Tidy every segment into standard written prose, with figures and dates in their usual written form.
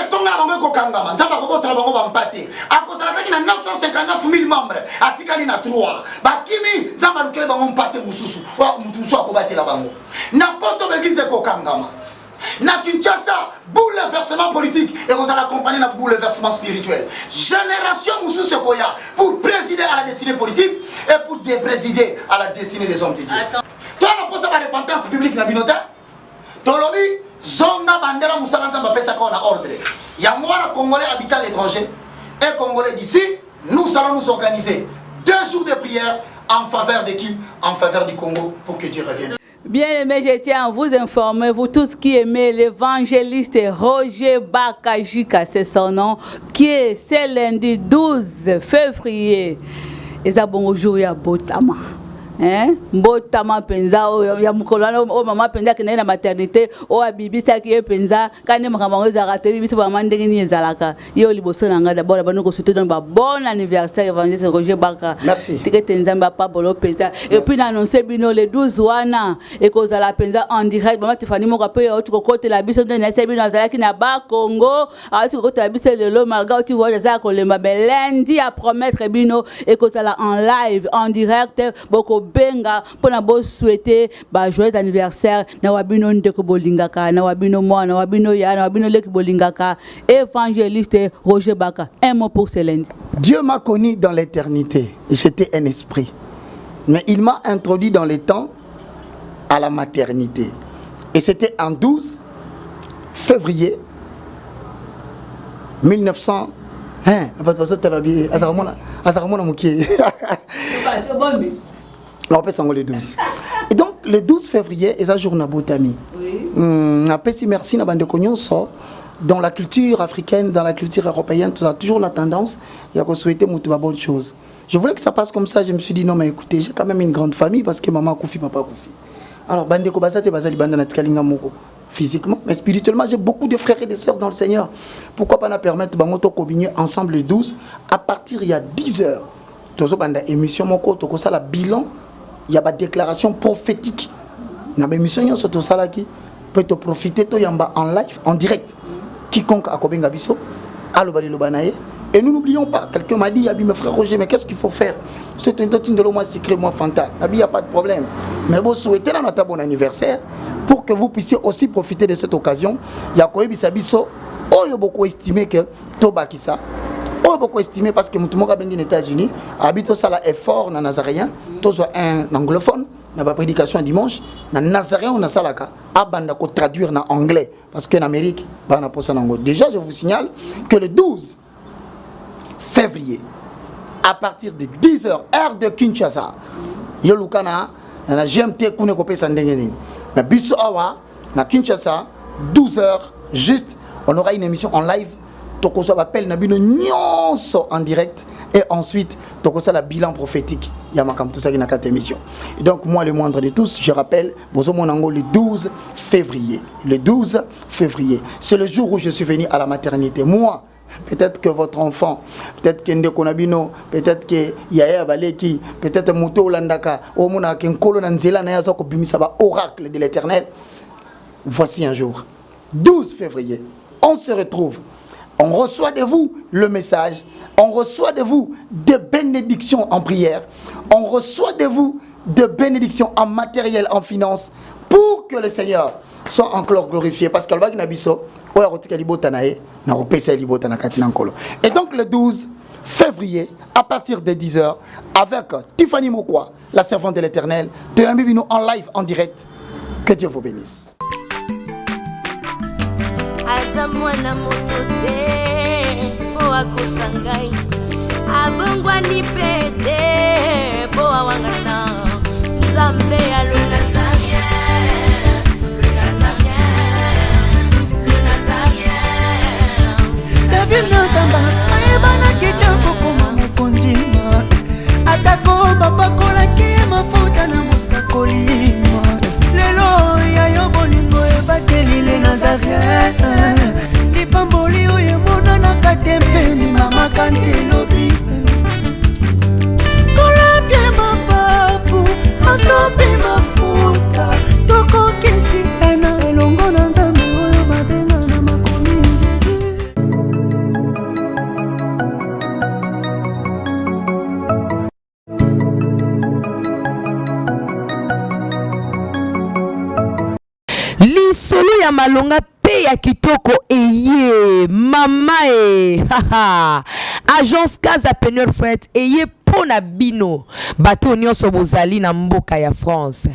tonga bango ko kangama nzamba ko botra bango bampate akozala taki na 959 000 membres atikali na 3 bakimi nzamba lukele bango mpate mususu wa mutusu akobatela bango na poto begize ko kangama na Kinshasa bouleversement politique et vous allez accompagner na bouleversement spirituel génération mususu koya pour présider à la destinée politique et pour présider à la destinée des hommes de Dieu. Toi on pose la repentance biblique na binota tolobi zonga bandela musala nzamba pesa ko na ordre ya mwana congolais habitant à l'étranger et congolais d'ici nous allons nous organiser 2 jours de prière en faveur de qui? En faveur du Congo pour que Dieu revienne. Bien aimé, je tiens à vous informer, vous tous qui aimez l'évangéliste Roger Bakajika, c'est son nom, qui est ce lundi 12 février. Et ça bon aujourd'hui à Botama. Hein? Botama penza ya mukolana o mama penza ki na maternité o abibisa ki penza kane makambo za rateli biso ba mandenge ni ezalaka yo liboso na nga d'abord ba noko souhaiter ba bon anniversaire évangéliste Roger Baka. Merci. Tikete nzamba pa bolo penza et puis annoncer bino le 12 wana et cause la penza en direct mama Tiffany moko pe o tuko côté la biso na se bino azalaki na ba Congo a tuko côté la biso le lo malga tu vois za ko le mabel lundi à promettre bino et cause la en live en direct boko benga pona bo souhaiter ba joyeux anniversaire na wabino ndeko bolingaka na wabino moi na wabino ya na wabino leki bolingaka évangéliste Roger Baka. Un mot pour ce lundi. Dieu m'a connu dans l'éternité, j'étais un esprit, mais il m'a introduit dans les temps à la maternité et c'était en 12 février 1900 Et donc le 12 février, et ça jour Nabotami. Merci na bande so dans la culture africaine, dans la culture européenne, tout ça toujours la tendance, il y a qu'on souhaiter une bonne chose. Je voulais que ça passe comme ça, je me suis dit non mais écoutez, j'ai quand même une grande famille parce que maman Koufi, papa Koufi. Alors bande ko basate basali bande na tikalinga moko. Physiquement, mais spirituellement, j'ai beaucoup de frères et de sœurs dans le Seigneur. Pourquoi pas nous permettre de combiner ensemble les 12 à partir il y a 10 heures. Tout ça, émission moko, tout ça, la bilan, il y a des déclarations prophétiques. Dans l'émission, tout ça qui peut te profiter, tu yamba en live, en direct. Quiconque a kobenga biso, alobali lobanaye. Et nous n'oublions pas, quelqu'un m'a dit, Yabi, mes frères Roger, mais qu'est-ce qu'il faut faire? C'est un totin de l'homme secret, moi, fanta. Yabi, il n'y a pas de problème. Mais vous souhaitez là notre bon anniversaire pour que vous puissiez aussi profiter de cette occasion. Il y a quoi bisabiso, oh, il y a beaucoup estimé que Toba qui ça. Oh, beaucoup estimé parce que nous sommes aux États-Unis, habite ça là effort dans Nazaréen, tous un anglophone, n'a pas prédication un dimanche, dans Nazaréen on a ça là abanda ko traduire en anglais parce qu'en Amérique, pas na posa nango. Déjà je vous signale que le 12 février à partir de 10h heure de Kinshasa, yolukana na GMT kune ko pesa ndenge nini. Mais biso awa na Kinshasa 12h juste on aura une émission en live. Tokoso appelle Nabino Nyonso en direct et ensuite Tokosa la bilan prophétique. Yamakam tout ça qui n'a qu'à émission. Et donc moi le moindre de tous, je rappelle Bozo Monango le 12 février. Le 12 février, c'est le jour où je suis venu à la maternité. Moi, peut-être que votre enfant, peut-être que Ndeko Nabino, peut-être que Yaya Baleki, peut-être Mouto Landaka, Omona Kenkolo Nanzela Nayazoko Bimisaba, oracle de l'Éternel. Voici un jour, 12 février, on se retrouve. On reçoit de vous le message, on reçoit de vous des bénédictions en prière, on reçoit de vous des bénédictions en matériel, en finance, pour que le Seigneur soit encore glorifié. Parce que et donc le 12 février, à partir de 10h, avec Tiffany Mokwa, la servante de l'Éternel, de Ambibino en live, en direct. Que Dieu vous bénisse. Azamwana motote po akosangai abongwani pete po awangana Nzambe ya le Nazarien David Nzamba ayebana kitoko koma mukondima atako babakola ki mafuta na musakolima lelo ya yobolingo ebateli le Nazarien lipamboli oyo mona na katempeni mama kantelobi kolapye mapapu masopi mafu ya malonga pe ya kitoko eye mama haha agence Casa Penel Fret eye pona bino bato nyonso bozali na mboka ya France,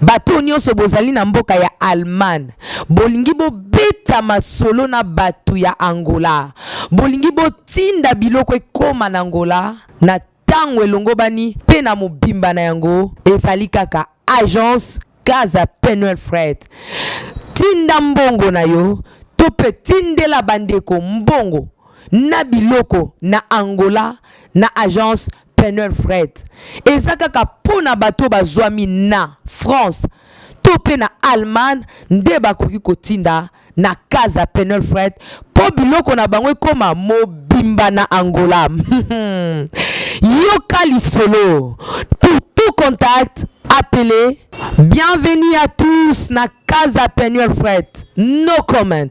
bato nyonso bozali na mboka ya Allemagne, bolingi bobeta masolo na bato ya Angola, bolingi botinda biloko ekoma na Angola na tango elongo bani pe na mobimba na yango ezali kaka agence Casa Penel Fret. Tinda mbongo na yo to pe tindela bandeko mbongo na biloko na Angola na agence Penel Fret. Eza kaka pona bato bazwami na France to pe na Allemagne nde bakoki kotinda na Casa Penel Fret po biloko na bango ekoma mobimba na Angola. Yoka lisolo. Pour tout contact, appelez. Bienvenue à tous na Casa Penel Fret. No comment.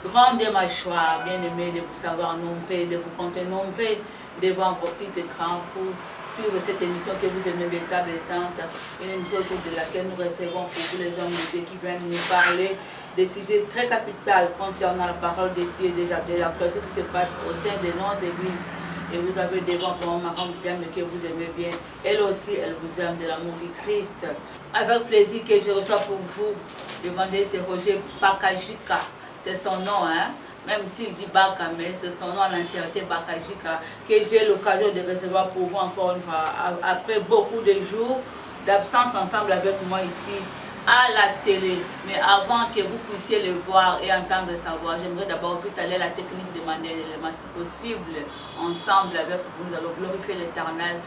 Grande mâchoire, bien aimé de vous savoir nombrer, de vous compter nombrer devant vos petits écrans pour suivre cette émission que vous aimez bien table et sainte, une émission autour de laquelle nous recevons pour vous les hommes de Dieu qui viennent nous parler des sujets très capitaux concernant la parole de Dieu et des actualités qui se passent au sein de nos églises. Et vous avez devant vous Madame bien que vous aimez bien. Elle aussi, elle vous aime de l'amour du Christ. Avec plaisir que je reçois pour vous l'évangéliste Roger Bakajika. C'est son nom, hein? Même s'il dit Baka, mais c'est son nom en entièreté, Bakajika, que j'ai l'occasion de recevoir pour vous encore une fois, après beaucoup de jours d'absence ensemble avec moi ici à la télé. Mais avant que vous puissiez le voir et entendre sa voix, j'aimerais d'abord vite aller à la technique demander l'élément si possible. Ensemble avec vous, nous allons glorifier l'Éternel,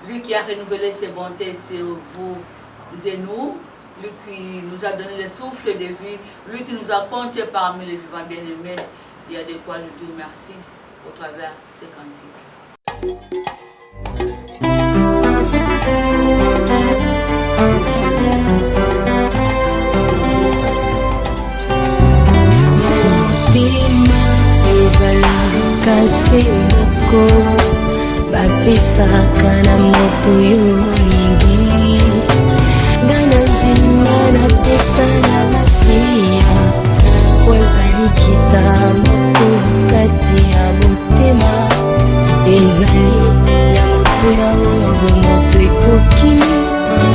lui qui a renouvelé ses bontés sur vous et nous. Lui qui nous a donné le souffle de vie, lui qui nous a compté parmi les vivants bien-aimés, il y a de quoi lui dire merci au travers de ces cantiques. Motema ezala kasi moko bapisaka na moto yo mingi ngana nzima na pesa na masiya wazali kita moko kati ya motema ezali ya moto ya oyo moto ekoki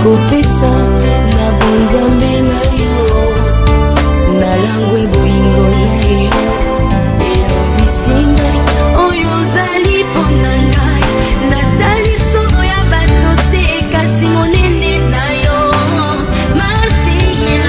kopesa na bonzambe na yo na langwe bolingo na yo elobisi ngai oyo ozali mpona ngai natali somo ya bato te kasi monene na yo masiya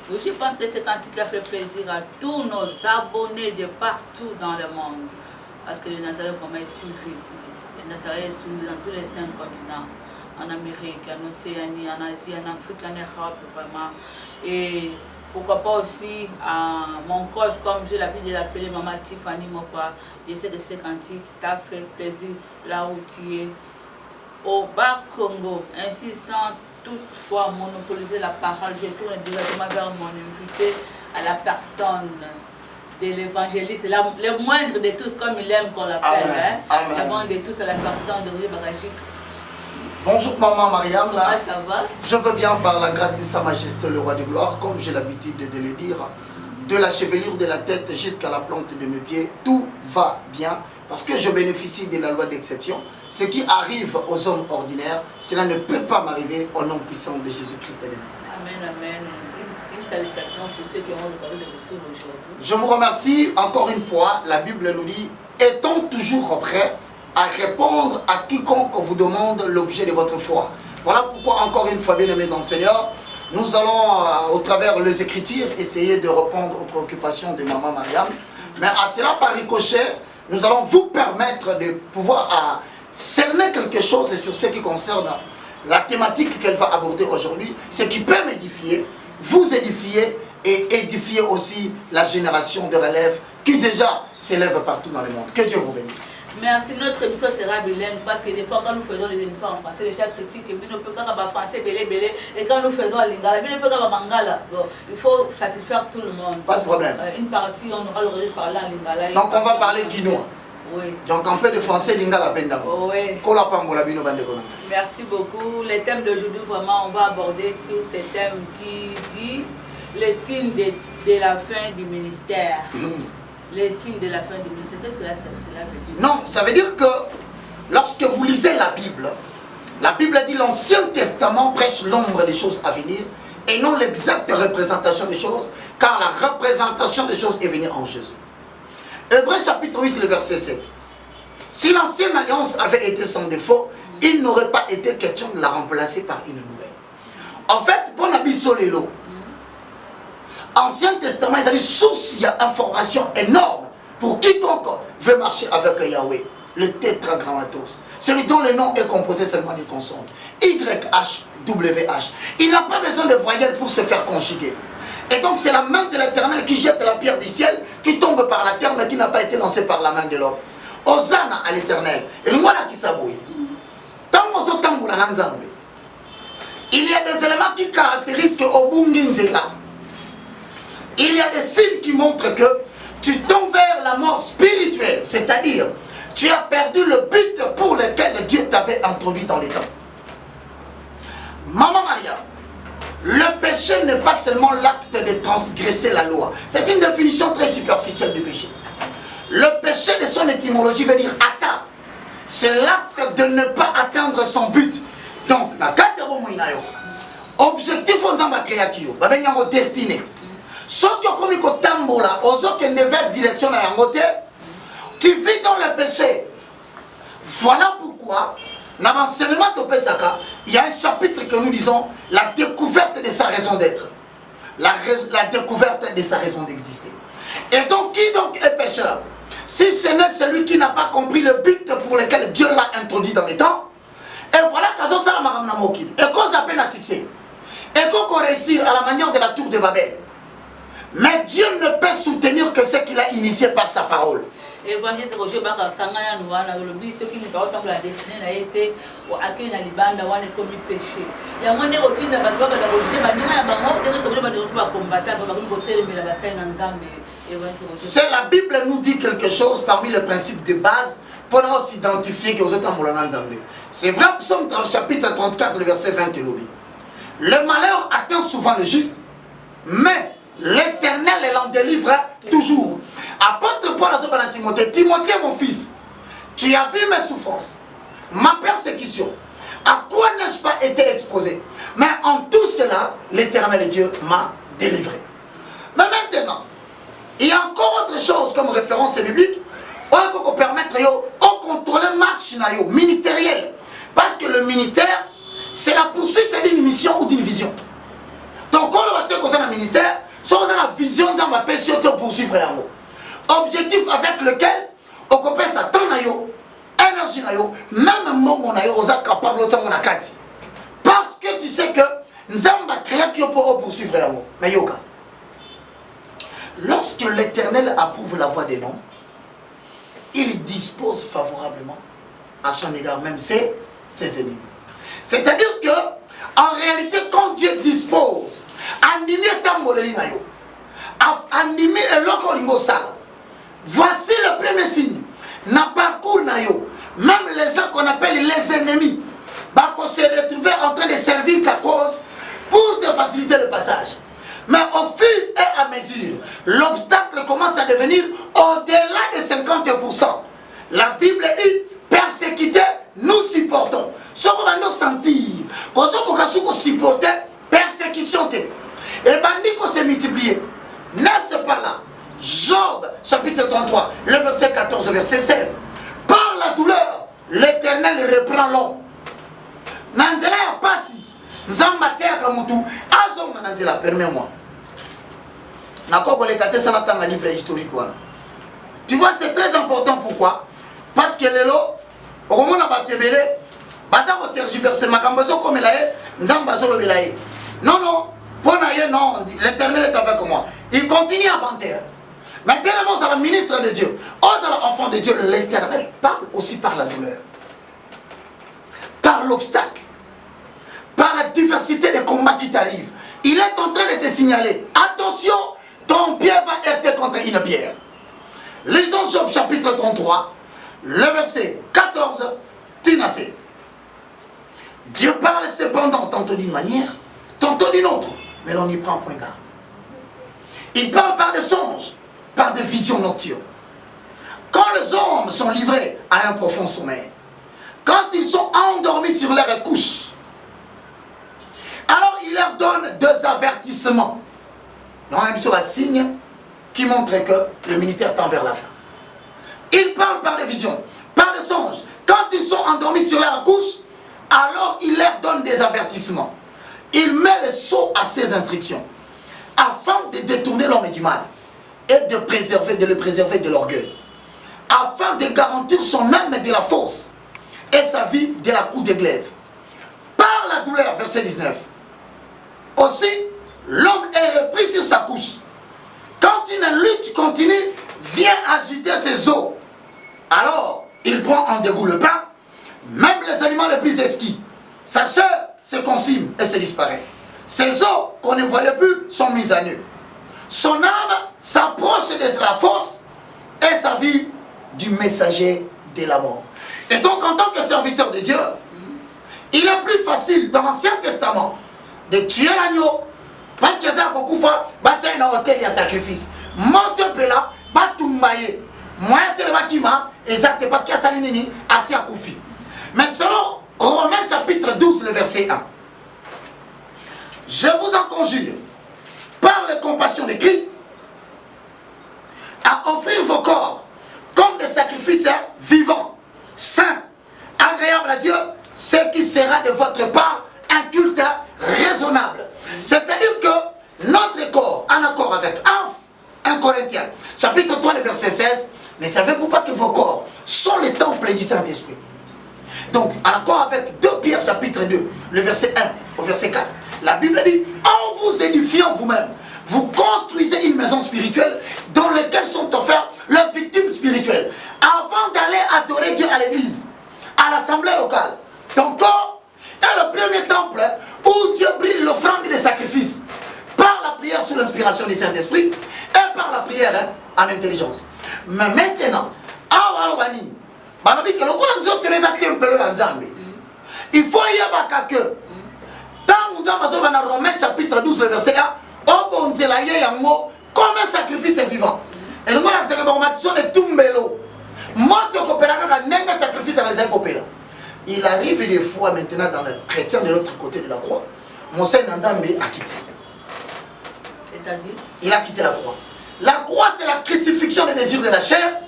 Oui, je pense que ce cantique a fait plaisir à tous nos abonnés de partout dans le monde. Parce que le Nazareth vraiment est suivi. Le Nazareth est suivi dans tous les 5 continents. En Amérique, en Océanie, en Asie, en Afrique, en Europe, vraiment. Et pourquoi pas aussi à mon coach, comme j'ai l'habitude de l'appeler Maman Tiffany Mokwa. Je sais que ce cantique t'a fait plaisir là où tu es. Au bas Congo, ainsi sans toutefois monopoliser la parole, je tourne directement vers mon invité, à la personne de l'évangéliste, le moindre de tous, comme il aime qu'on l'appelle, le moindre de tous, à la personne de Roger Bagachik. Bonjour maman Mariam, comment ça va? Je veux bien par la grâce de Sa Majesté le Roi de Gloire, comme j'ai l'habitude de le dire, de la chevelure de la tête jusqu'à la plante de mes pieds, tout va bien. Parce que je bénéficie de la loi d'exception. Ce qui arrive aux hommes ordinaires, cela ne peut pas m'arriver au nom puissant de Jésus-Christ de Nazareth. Amen, amen. Une salutation pour ceux qui ont le de vous suivre aujourd'hui. Je vous remercie encore une fois. La Bible nous dit, étant toujours prêts à répondre à quiconque vous demande l'objet de votre foi. Voilà pourquoi encore une fois, bien aimés dans le Seigneur, nous allons, au travers des Écritures, essayer de répondre aux préoccupations de Maman Mariam. Mais à cela, par ricochet, nous allons vous permettre de pouvoir cerner quelque chose sur ce qui concerne la thématique qu'elle va aborder aujourd'hui, ce qui peut m'édifier, vous édifier et édifier aussi la génération de relève qui déjà s'élève partout dans le monde. Que Dieu vous bénisse. Merci. Notre émission sera bilingue parce que des fois quand nous faisons les émissions en français, les gens critiquent et puis nous pouvons pas français belé et quand nous faisons en lingala, puis nous pouvons pas mangala. Il faut satisfaire tout le monde. Pas de problème. Une partie on aura le droit de parler en lingala. Donc on va parler guinois. Oui. Donc un peu de français lingala benda. Oui. Merci beaucoup. Le thème d'aujourd'hui vraiment on va aborder sur ce thème qui dit les signes de la fin du ministère. Les signes de la fin du ministère. Qu'est-ce que cela veut dire? Non, ça veut dire que lorsque vous lisez la Bible dit l'Ancien Testament prêche l'ombre des choses à venir et non l'exacte représentation des choses, car la représentation des choses est venue en Jésus. Hébreux chapitre 8, le verset 7. Si l'ancienne alliance avait été sans défaut, il n'aurait pas été question de la remplacer par une nouvelle. En fait, pour Nabisolelo, Ancien Testament, il y a des sources, il y a information énorme pour quiconque veut marcher avec Yahweh, le tétragrammatos. Celui dont le nom est composé seulement des consonnes. YH, WH. Il n'a pas besoin de voyelles pour se faire conjuguer. Et donc c'est la main de l'Éternel qui jette la pierre du ciel, qui tombe par la terre, mais qui n'a pas été lancée par la main de l'homme. Hosanna à l'Éternel. Et le voilà qui s'abouille. Il y a des éléments qui caractérisent que Obunginzela. Il y a des signes qui montrent que tu tombes vers la mort spirituelle, c'est-à-dire tu as perdu le but pour lequel Dieu t'avait introduit dans les temps. Maman Maria, le péché n'est pas seulement l'acte de transgresser la loi. C'est une définition très superficielle du péché. Le péché de son étymologie veut dire atteindre. C'est l'acte de ne pas atteindre son but. Donc, la objectif on s'en va créer qui destiné. Si tu as commis au tambola, aux autres vers direction à Yangote, tu vis dans le péché. Voilà pourquoi, dans l'enseignement de Pesaka, il y a un chapitre que nous disons la découverte de sa raison d'être. La découverte de sa raison d'exister. Et donc, qui donc est pécheur? Si ce n'est celui qui n'a pas compris le but pour lequel Dieu l'a introduit dans les temps, et voilà qu'à ça, et qu'on s'appelle à succès, et qu'on réussir à la manière de la tour de Babel. Mais Dieu ne peut soutenir que ce qu'il a initié par sa parole. Évangile Roger Baka Kangana Nouana, le but, ceux qui nous parlent de la destinée a été accueilli dans les bandes, on est commis péché. Il y a moins de routine de Bagaba, de Roger Banima, c'est la Bible nous dit quelque chose parmi les principes de base pour nous s'identifier que vous êtes en Moulana. C'est vrai, Psaume chapitre 34, le verset 20 de l'Obi. Le malheur atteint souvent le juste, mais l'Éternel l'en délivre toujours. Apôtre Paul à Timothée, Timothée mon fils, tu as vu mes souffrances, ma persécution. À quoi n'ai-je pas été exposé? Mais en tout cela, l'Éternel Dieu m'a délivré. Mais maintenant, il y a encore autre chose comme référence biblique. On peut permettre de contrôler marche ministérielle. Parce que le ministère, c'est la poursuite d'une mission ou d'une vision. Donc, on va te causer un ministère, soit vous avez la vision de ma passion pour poursuivre l'amour. Objectif avec lequel on peut sa temps, énergie, même moment, on est capable de faire parce que tu sais que nous avons créé qui pour poursuivre l'amour. Mais yoka. Lorsque l'Éternel approuve la voix des noms, il dispose favorablement à son égard même ses ennemis. C'est-à-dire que, en réalité, quand Dieu dispose, animé tambolelinayo, animé elokolimbosala, voici le premier signe. Na parcours nayo, même les gens qu'on appelle les ennemis, vont se retrouver en train de servir ta cause pour te faciliter le passage. Mais au fur et à mesure, l'obstacle commence à devenir au-delà de 50%. La Bible dit, persécuter, nous supportons. Ce qu'on va nous sentir, quand on supporte, persécution. Et bandit qu'on s'est multiplié. N'est-ce pas là? Job, chapitre 33, le verset 14, verset 16. Par la douleur, l'Éternel reprend l'homme. Nanzela ya pasi, nzamba teka mutu, azonga nanzela, permets-moi. Nakoko le kate ça n'attend un livre historique. Tu vois, c'est très important. Pourquoi? Parce que les lots, au moment où on a batébélé, baza ko tergiverser makambozo comme la nzamba zo le non non, pour naïe non, l'Éternel est avec moi. Il continue à vanter. Mais bien avant, c'est le ministre de Dieu. Enfant de Dieu, l'Éternel parle aussi par la douleur, par l'obstacle, par la diversité des combats qui t'arrivent. Il est en train de te signaler, attention, ton pied va heurter contre une pierre. Lisons Job chapitre 33, le verset 14, Tinasé. Dieu parle cependant tantôt d'une manière, tantôt d'une autre, mais l'on n'y prend point garde. Il parle par des songes, par des visions nocturnes. Quand les hommes sont livrés à un profond sommeil, quand ils sont endormis sur leur couche, alors il leur donne deux avertissements. Il y a même sur un signe qui montre que le ministère tend vers la fin. Il parle par des visions, par des songes. Quand ils sont endormis sur leur couche, alors il leur donne des avertissements. Il met le sceau à ses instructions, afin de détourner l'homme du mal et de le préserver de l'orgueil, afin de garantir son âme de la force et sa vie de la coupe de glaive. Par la douleur, verset 19. Aussi, l'homme est repris sur sa couche. Quand une lutte continue vient agiter ses os, alors il prend en dégoût le pain. Même les animaux les plus exquis, sa chair se consume et se disparaît. Ses os qu'on ne voyait plus sont mis à nu. Son âme s'approche de la force et sa vie du messager de la mort. Et donc en tant que serviteur de Dieu, il est plus facile dans l'Ancien Testament de tuer l'agneau parce que ça kokoufa bâtir un hôtel à sacrifice. Monte pela batumbaye. Moi tellement qui m'a exact parce qu'il y a salinini assez à koufi. Mais selon Romains chapitre 12 le verset 1. Je vous en conjure par les compassions de Christ à offrir vos corps comme des sacrifices vivants, saints, agréables à Dieu, ce qui sera de votre part un culte raisonnable. C'est-à-dire que notre corps, en accord avec 1 Corinthiens, chapitre 3, le verset 16, ne savez-vous pas que vos corps sont les temples du Saint-Esprit? Donc, en accord avec 2 Pierre, chapitre 2, le verset 1 au verset 4, la Bible dit, en vous édifiant vous-même, vous construisez une maison spirituelle dans laquelle sont offertes leurs victimes spirituelles. Avant d'aller adorer Dieu à l'église, à l'assemblée locale, ton corps est le premier temple où Dieu brille l'offrande des sacrifices par la prière sous l'inspiration du Saint-Esprit et par la prière en intelligence. Mais maintenant, il faut y avoir que tant dans Romains chapitre 12 verset 1, comme un sacrifice vivant. Et nous avons dit que il arrive des fois maintenant dans le chrétien de l'autre côté de la croix. Monseigneur Nzambe a quitté. C'est-à-dire? Il a quitté la croix. La croix, c'est la crucifixion des désirs de la chair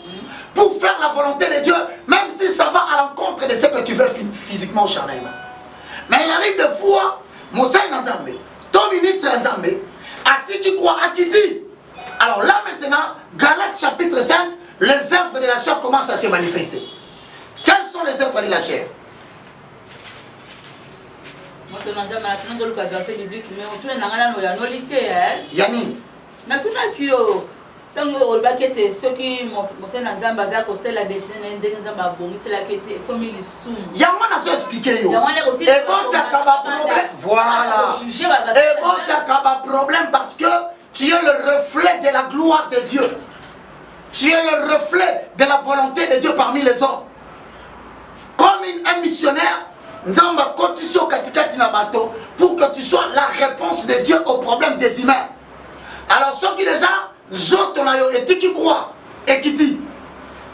pour faire la volonté de Dieu, même si ça va à l'encontre de ce que tu veux physiquement ou charnellement. Mais il arrive des fois, Monseigneur Nzambe, ton ministre Nzambe, a dit pourquoi Akiti? Alors là maintenant, Galates chapitre 5, les œuvres de la chair commencent à se manifester. Quelles sont les œuvres de la chair? Yannick. Tant que olobaki ete soki mosala na nzambe aza kosala desine na ndenge nzambe abongiselaki ete ekomi lisumu yango nazo expliquer yo ebotaka baproblème voilà ebotaka baproblème parce que tu es le reflet de la gloire de Dieu, tu es le reflet de la volonté de Dieu parmi les hommes. Comme un missionnaire nzambe akotiso katikati na bato pour que tu sois la réponse de Dieu aux problèmes des humains. Alors ceux qui déjà Zoto na yo etiki croix ekiti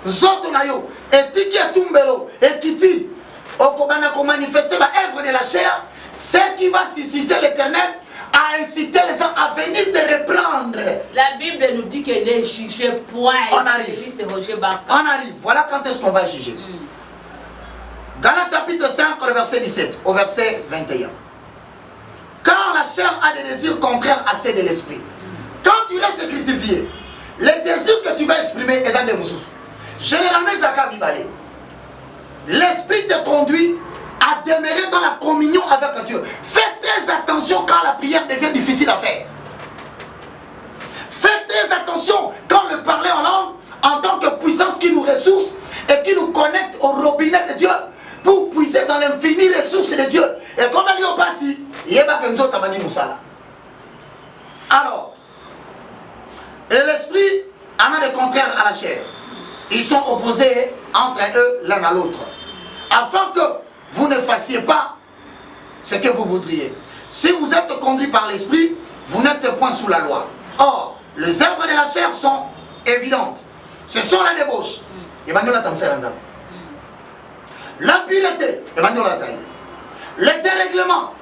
Zoto na yo etiki etumbelo ekiti okobana ko manifester ba œuvre de la chair, ce qui va susciter l'Éternel à inciter les gens à venir te reprendre. La Bible nous dit qu'elle est jugée point. On arrive. Voilà quand est-ce qu'on va juger. Galates chapitre 5 le verset 17 au verset 21. Car la chair a des désirs contraires à ceux de l'esprit. Quand tu restes crucifié, les désirs que tu vas exprimer, généralement, l'esprit te conduit à demeurer dans la communion avec Dieu. Fais très attention quand la prière devient difficile à faire. Fais très attention quand le parler en langue, en tant que puissance qui nous ressource et qui nous connecte au robinet de Dieu pour puiser dans l'infini ressources de Dieu. Et comme elle dit au passé, il y a alors, et l'esprit en a des contraires à la chair. Ils sont opposés entre eux l'un à l'autre. Afin que vous ne fassiez pas ce que vous voudriez. Si vous êtes conduit par l'esprit, vous n'êtes point sous la loi. Or, les œuvres de la chair sont évidentes. Ce sont la débauche. L'impureté. Le dérèglement.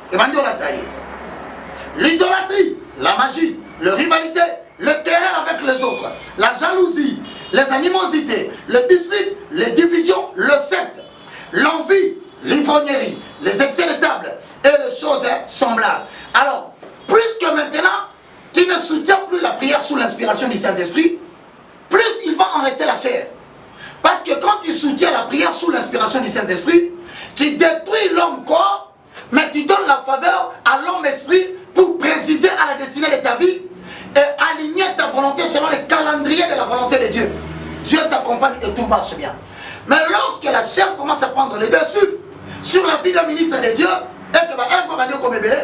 L'idolâtrie. La magie. La rivalité. Le terreur avec les autres, la jalousie, les animosités, les disputes, les divisions, le secte, l'envie, l'ivrognerie, les excès de table et les choses semblables. Alors, plus que maintenant, tu ne soutiens plus la prière sous l'inspiration du Saint-Esprit, plus il va en rester la chair. Parce que quand tu soutiens la prière sous l'inspiration du Saint-Esprit, tu détruis l'homme corps, mais tu donnes la faveur à l'homme esprit pour présider à la destinée de ta vie et aligner ta volonté selon le calendrier de la volonté de Dieu. Dieu t'accompagne et tout marche bien. Mais lorsque la chair commence à prendre le dessus sur la vie d'un ministre de Dieu, et que va être comme comme belé,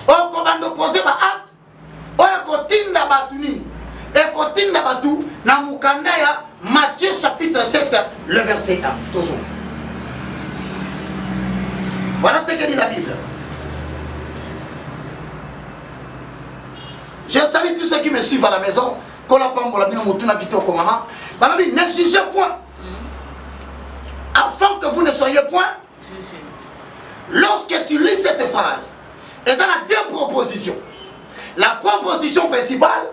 on commande opposer ma acte, on continue batu nini, et continue batu na mukanda ya Matthieu chapitre 7, le verset 1. Toujours. Voilà ce que dit la Bible. Je salue tous ceux qui me suivent à la maison. Ne jugez point. Afin que vous ne soyez point. Lorsque tu lis cette phrase, il y a deux propositions. La proposition principale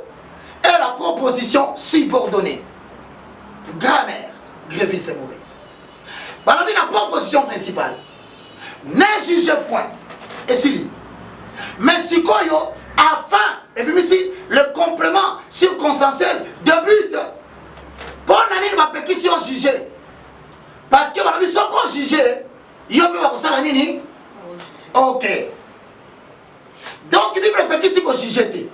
et la proposition subordonnée. Grammaire, grévis et mauvaise. La proposition principale. Ne jugez point. Et si mais si quoi yo afin, et puis ici, le complément circonstanciel de but. Pour n'année ma pétition jugée. Parce que ma mission qu'on jugée, il y a pas ça la nini. Ok. Donc il dit le pétition qu'on jugée.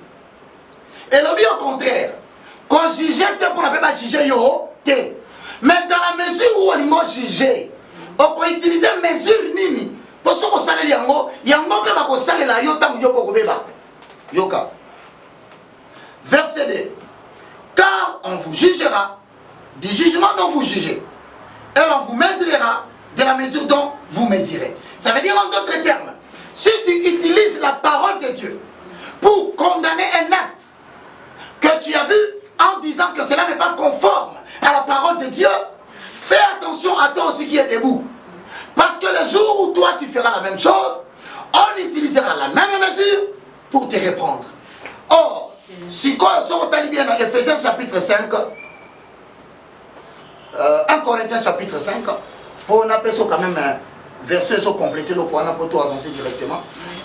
Et le bien au contraire, qu'on jugée pour ne pas juger yo té. Mais dans la mesure où on est jugé, on peut utiliser mesure nini. Pour ce qu'on s'allait yango, yango peut pas qu'on s'allait la yo tam yo pour beba. Yoka. Verset 2. Car on vous jugera du jugement dont vous jugez. Et on vous mesurera de la mesure dont vous mesurez. Ça veut dire en d'autres termes, si tu utilises la parole de Dieu pour condamner un acte que tu as vu en disant que cela n'est pas conforme à la parole de Dieu, fais attention à toi aussi qui est debout. Parce que le jour où toi tu feras la même chose, on utilisera la même mesure pour te reprendre. Or, si on t'a bien dans Ephésiens chapitre 5, 1 Corinthiens chapitre 5, pour on appelle ça quand même verset sont complétés, donc on a pour avancer directement.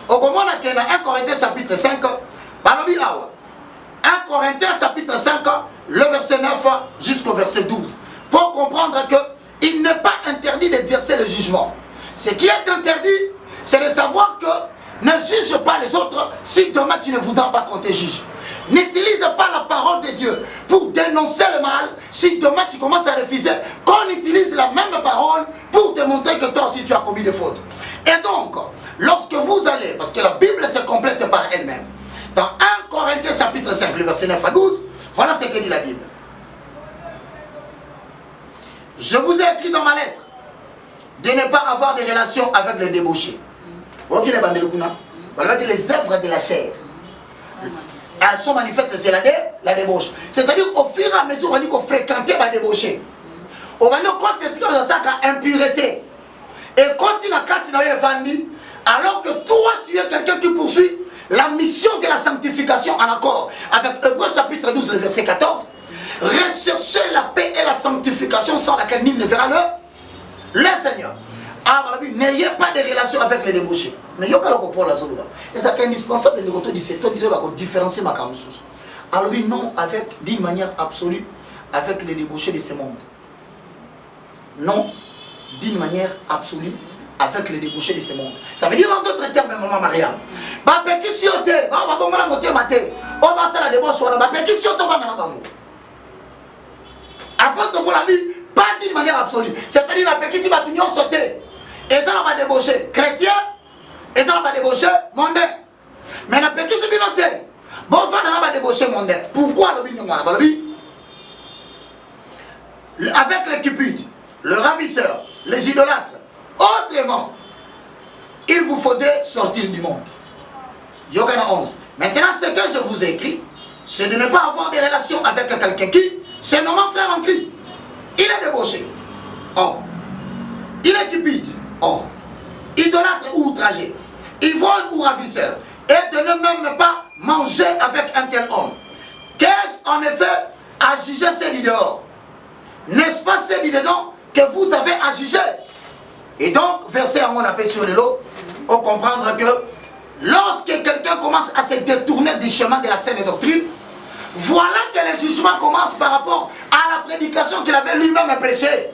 Au moment où on a 1 Corinthiens chapitre 5, Corinthiens chapitre 5, le verset 9 jusqu'au verset 12. Pour comprendre qu'il n'est pas interdit d'exercer le jugement. Ce qui est interdit, c'est de savoir que ne juge pas les autres si demain tu ne voudras pas qu'on te juge. N'utilise pas la parole de Dieu pour dénoncer le mal si demain tu commences à refuser qu'on utilise la même parole pour te montrer que toi aussi tu as commis des fautes. Et donc, lorsque vous allez, parce que la Bible se complète par elle-même, dans 1 Corinthiens chapitre 5, le verset 9 à 12, voilà ce que dit la Bible. Je vous ai écrit dans ma lettre de ne pas avoir de relations avec les débauchés. Les œuvres de la chair. Elles sont manifestes, c'est la débauche. C'est-à-dire au fur et à mesure, on dit qu'on fréquentait la débauché. On va dire quand est-ce qu'on a ça impureté. Et quand tu n'as qu'à vendu, alors que toi tu es quelqu'un qui poursuit la mission de la sanctification en accord avec Hébreux chapitre 12, le verset 14. Recherchez la paix et la sanctification sans laquelle nul ne verra le Seigneur. N'ayez pas de relation avec les débauchés. Mais il y a la zone. Et c'est indispensable de retour du secteur de différencier ma camusous. Alors non, d'une manière absolue, avec les débauchés de ce monde. Non, d'une manière absolue, avec les débauchés de ce monde. Ça veut dire en d'autres termes, maman Mariam. Pas d'une manière absolue. C'est-à-dire que si tu as sauté, et ça n'a pas débauché chrétien, et ça n'a pas débauché mondain. Mais la petite c'est bien. Bon, ça n'a pas débauché mondain. Pourquoi le bignon? Avec les cupides, le ravisseur, les idolâtres, autrement, il vous faudrait sortir du monde. Yoga 11. Maintenant, ce que je vous ai écrit, c'est de ne pas avoir des relations avec quelqu'un qui, c'est mon frère en Christ. Il est débauché. Oh. Il est cupide. Oh. Idolâtre ou outragé. Ivrogne ou ravisseur. Et de ne même pas manger avec un tel homme. Qu'ai-je en effet à juger celui dehors? N'est-ce pas celui dedans que vous avez à juger? Et donc, verset à mon appel sur le lot, on comprendra que lorsque quelqu'un commence à se détourner du chemin de la saine doctrine, voilà que le jugement commence par rapport à la prédication qu'il avait lui-même prêchée.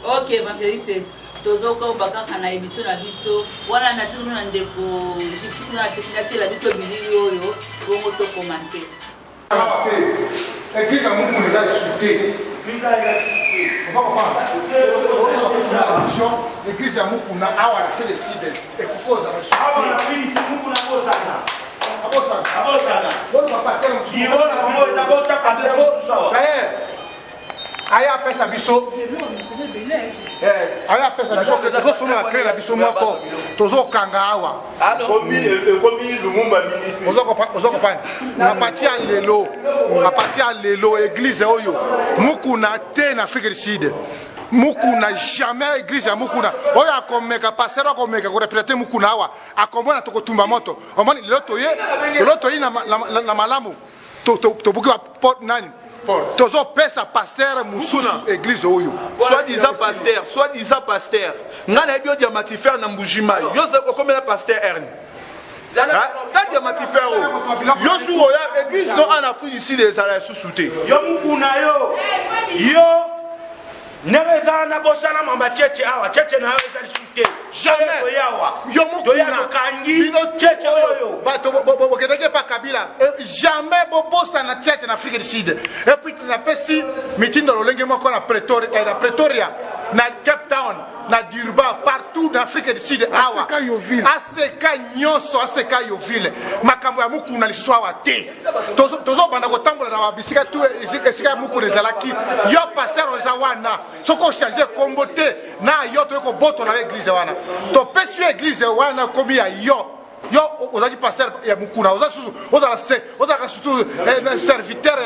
Ok, évangéliste, tozoko bakaka na ebiso na biso wana na siku na ndeko gypsy na tekinatie la biso bilili oyo bongo to commenter. Église à Mungu les a insultés. On va comprendre. L'église à Mungu na awa c'est le site et cause à insulter. Awa na fini c'est Mungu na bosana. Abosana. Bon pasteur Mungu. Yo na bongo za bota pasteur. Aya pesa biso. Aya pesa biso que tozo sona créer la biso moko. Tozo kanga awa. Komi Lumumba ministre. Ozo comprendre. Na partir à lelo église oyo. Mukuna te na Afrique du Sud. Mukuna jamais église ya Mukuna. Oyo akomeka passer akomeka ko répéter Mukuna awa. Akomona to kotumba moto. Omoni loto yi na malamu. To buki wa porte nani. Tozo pesa pasteur mususu église oyo. Soi-disant pasteur. Ngana ebio diamatifer na mbujima. Yo ze komela pasteur Erne. Ta diamatifer o. Yo su oya église no en Afrique ici des ala sous-souté. Yo mukuna yo. Yo Nereza na bosana mamba cheche awa cheche na weza lisute jamais yo mukuna kangi cheche oyo bato bokedeke pa Kabila jamais bobosa na cheche na Afrique du Sud et puis na pesi mitindo lolenge moko na Pretoria na Cape Town na Durban partout dans Afrique du Sud awa aseka nyonso aseka yovile makambo ya mukuna liswa wa te tozo banda kotambola na babisika tu esika mukuna ezalaki yo passer ozawana soko changer kombote na yo to ko boto na église wana to pesi église wana komi ya yo ozaki passer ya mukuna ozaka surtout un serviteur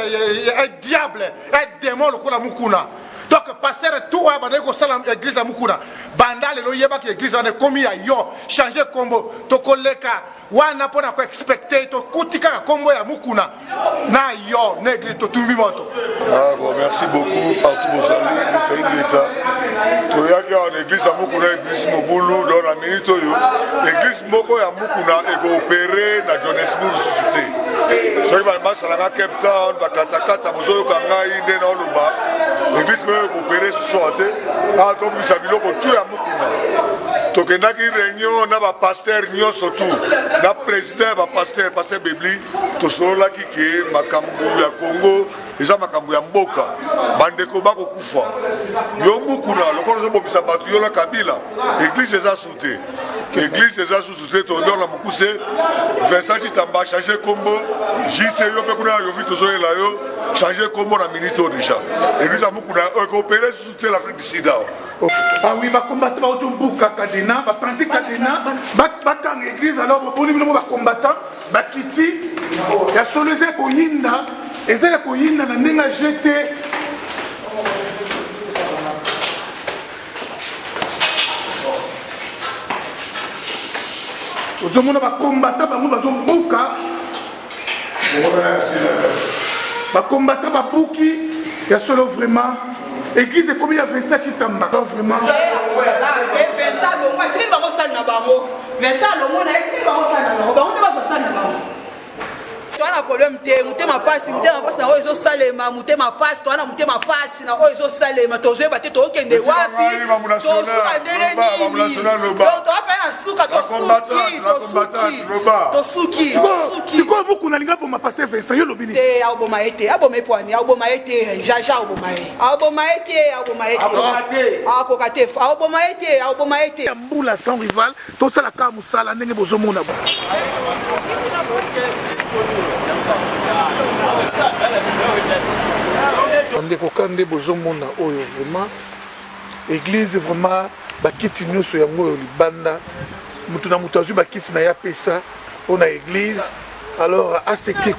un diable un démon lokola mukuna. Donc pasteur tout va banda ko sala église ya mukuna banda lelo yeba ki église wana komi ya yo changer kombo to koleka wana pona ko expecter to kutika kombo ya mukuna na yo na église to tumbi moto. Ah bon, merci beaucoup partout vos amis l'État. To yaki en église ya mukuna église mobulu dans la minute yo église moko ya mukuna et opérer na Johannesburg société. soki basalanga Cape Town bakatakata bozoyoka ngai nde na oloba église meyo ekopere susu te tobimisa biloko tu ya mokuna tokendaki réunion na bapaster nyonso tu na président ya bapaster paster Bebli tosololaki ke makambo ya Congo eza makambo ya mboka bandeko bakokufa yo mokuna lokola ozobomisa bato yo na Kabila église eza sute église eza susu te tolobela na mokuse Vincent Chitamba changer kombo JC yo mpe kuna yovi tozoyela yo changer kombo na minito déjà église ya mokuna ekopere susu te l'Afrique du Sud. Ah oui, combattant Bouka Kadena, Panzi Kadena, Batang église, alors pour nous, combattant, Bakiti, il y a Solezé Koyinda, et c'est la Koyinda, n'a jeté. Aux hommes, combattant, Bouka, combattant Babouki, il y a solo vraiment. Église est comme il y a 27 Chitamba. Vraiment. Toana problème te mutema pasi na oyo salema mutema pasi toana mutema pasi na oyo salema tozo bate to okende wapi to suka ndeni to apa na suka to suki siko buku na linga boma passer Vincent yo lobini te aboma epwani aboma ete jaja aboma ete mbula sans rival to sala ka musala ndenge bozomona bo ndeko kande bozomona oyo vraiment église vraiment bakiti nyonso yango oyo libanda mutu na mutu azwi bakiti na ya pesa mpona église alors aseka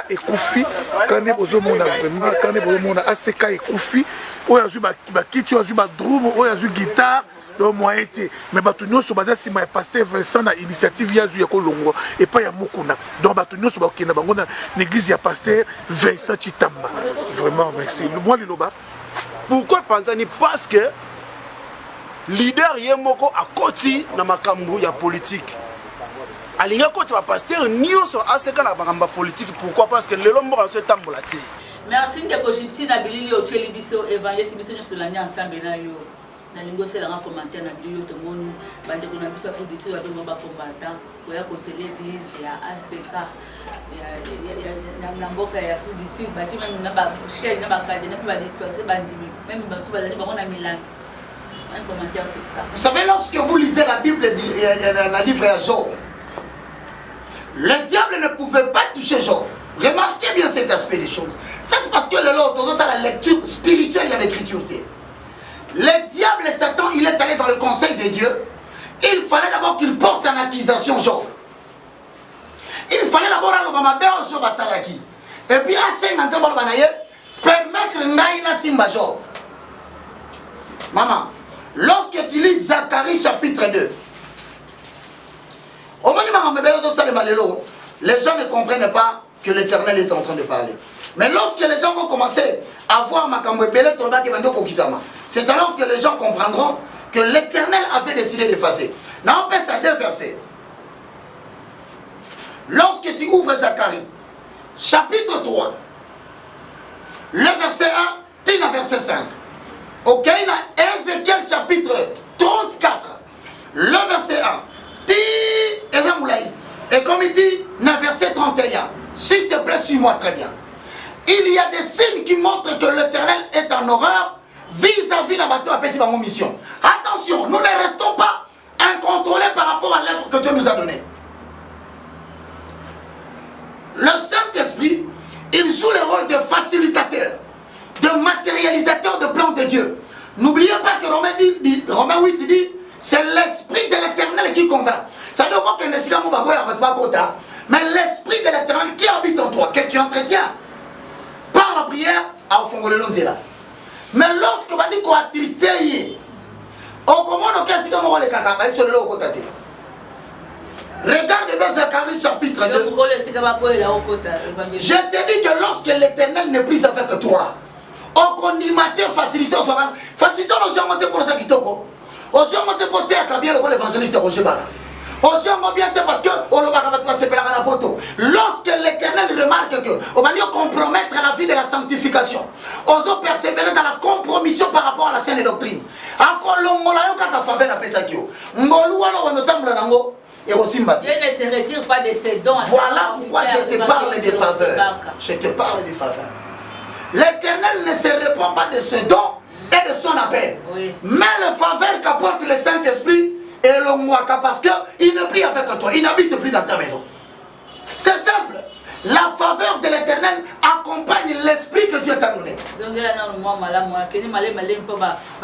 ekufi kande bozomona vraiment kande bozomona aseka ekufi oyo azwi bakiti oyo azwi badrum oyo azwi guitare le moyen était mais bato nyonso baza sima ya pasteur Vincent na initiative ya zu ya kolongo et pas ya mokuna donc bato nyonso bakenda bango na l'église ya pasteur Vincent Chitamba vraiment merci moi liloba pourquoi Panzani parce que leader yemoko akoti na makambo ya politique alinga koti ba pasteur nyonso aseka na bakamba politique pourquoi parce que lelo mboka so tambola ti merci ndeko gypsy na bilili o tsheli biso évangéliste biso nyonso la ensemble na yo na lingo c'est un commentaire na vidéo tout le monde bande ko na biso pour biso ya bongo ba combattant ko ya ko se l'église ya AFK ya na mboka ya Afrique du Sud bati même na ba chaîne na ba cadre na ba disperser bandimi même batu bazali bango na Milan. Un commentaire sur ça. Vous savez, lorsque vous lisez la Bible, la livre à Job, le diable ne pouvait pas toucher Job. Remarquez bien cet aspect des choses. C'est parce que le Lord, dans la lecture spirituelle, il y a l'écriture. Le diable et Satan, il est allé dans le conseil de Dieu. Il fallait d'abord qu'il porte en accusation Job. Il fallait d'abord aller Job à Salaki. Et puis, à 50 ans, permettre Ngaïna Simba Job. Maman, lorsque tu lis Zacharie chapitre 2, les gens ne comprennent pas que l'Éternel est en train de parler. Mais lorsque les gens vont commencer à voir c'est alors que les gens comprendront que l'Éternel avait décidé d'effacer. Now on passe à 2 versets. Lorsque tu ouvres Zacharie, chapitre 3, le verset 1, tu as verset 5. Ok, dans Ézéchiel chapitre 34, le verset 1, et comme il dit dans verset 31, s'il te plaît, suis-moi très bien. Il y a des signes qui montrent que l'Éternel est en horreur vis-à-vis de la mission. Attention, nous ne restons pas incontrôlés par rapport à l'œuvre que Dieu nous a donnée. Le Saint-Esprit, il joue le rôle de facilitateur, de matérialisateur de plans de Dieu. N'oubliez pas que Romains 8 dit, c'est l'Esprit de l'Éternel qui convainc. Ça veut dire que mais l'Esprit de l'Éternel qui habite en toi, que tu entretiens par la prière, à fond de l'onzela. Mais lorsque on dit qu'on a tristé, on commence à dire qu'on a les caca, regarde bien Zacharie chapitre 2. Je te dis que lorsque l'Éternel n'est plus avec toi, on condimaté facilité au soir. Facilité aux gens montés pour ça qui toko. Aux gens montés pour terre quand bien l'évangéliste Roger Baka. Aux gens bien parce que on le va se faire la poto. Lorsque remarque que on va compromettre la vie de la sanctification. Oso persévérer dans la compromission par rapport à la saine doctrine. Akolongola yo kaka faveur na pesa kio. Ngolu wana wanotambula nango et aussi mba. Dieu ne se retire pas de ses dons. Voilà pourquoi je te parle des faveurs. Je te parle des faveurs. L'Éternel ne se répand pas de ses dons et de son appel. Oui. Mais le faveur qu'apporte le Saint-Esprit et le Mwaka parce qu'il ne prie avec toi, il n'habite plus dans ta maison. C'est simple. La faveur de l'Éternel accompagne l'esprit que Dieu t'a donné.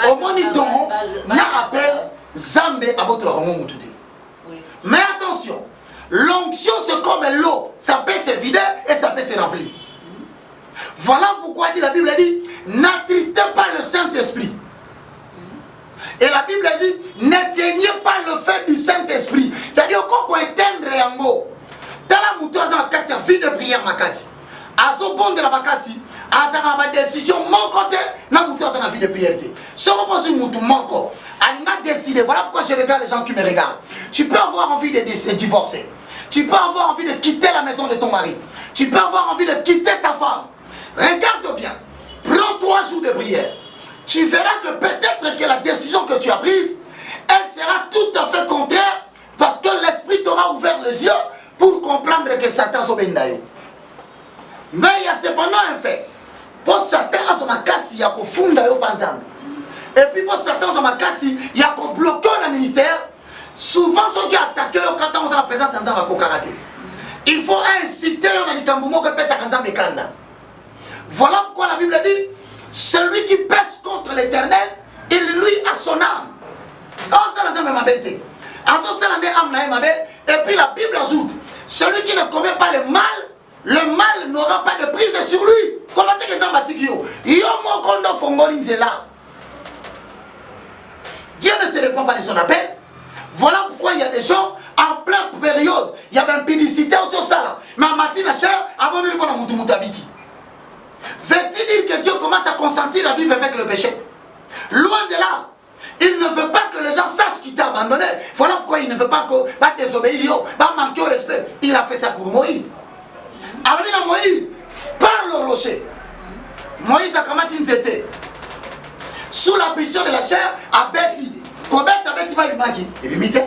Au moniton, n'a appel Zambé à votre roman. Mais attention, l'onction c'est comme l'eau, ça peut se vider et ça peut se remplir. Voilà pourquoi la Bible dit, n'attristez pas le Saint-Esprit. Et la Bible dit, n'éteignez pas le feu du Saint-Esprit. C'est-à-dire qu'on éteindre en haut. Dans la mouton, il y a vie de prière makasi. À ce bon de la makasi, à sa décision, mon côté, la mouton, il y a vie de prière. Si on pose une mouton, mon corps, elle a décidé. Voilà pourquoi je regarde les gens qui me regardent. Tu peux avoir envie de divorcer. Tu peux avoir envie de quitter la maison de ton mari. Tu peux avoir envie de quitter ta femme. Regarde bien. Prends 3 jours de prière. Tu verras que peut-être que la décision que tu as prise, elle sera tout à fait contraire parce que l'esprit t'aura ouvert les yeux pour comprendre que Satan s'obéit. Mais il y a cependant un fait. Pour Satan, il y a un fond et puis pour Satan, il y a un bloqué dans le ministère. Souvent, ceux qui attaquent quand on a la présence de Satan, il faut inciter à voilà pourquoi la Bible dit celui qui pèse contre l'Éternel, il lui a son âme. Et puis la Bible ajoute celui qui ne commet pas le mal n'aura pas de prise sur lui. Dieu ne se répand pas de son appel. Voilà pourquoi il y a des gens en pleine période. Il y a une publicité autour de ça. Mais en matin, la chair, abonnez le bon à Moutoumoutabiki. Veut-il dire que Dieu commence à consentir à vivre avec le péché? Loin de là. Il ne veut pas que les gens sachent qu'il t'a abandonné. Voilà pourquoi il ne veut pas que va désobéir, va manquer au respect. Il a fait ça pour Moïse. Alors il a Moïse, par le rocher. Moïse a commencé une zété. Sous la pression de la chair, à Betty. Quand Betty va lui manquer, il lui imite.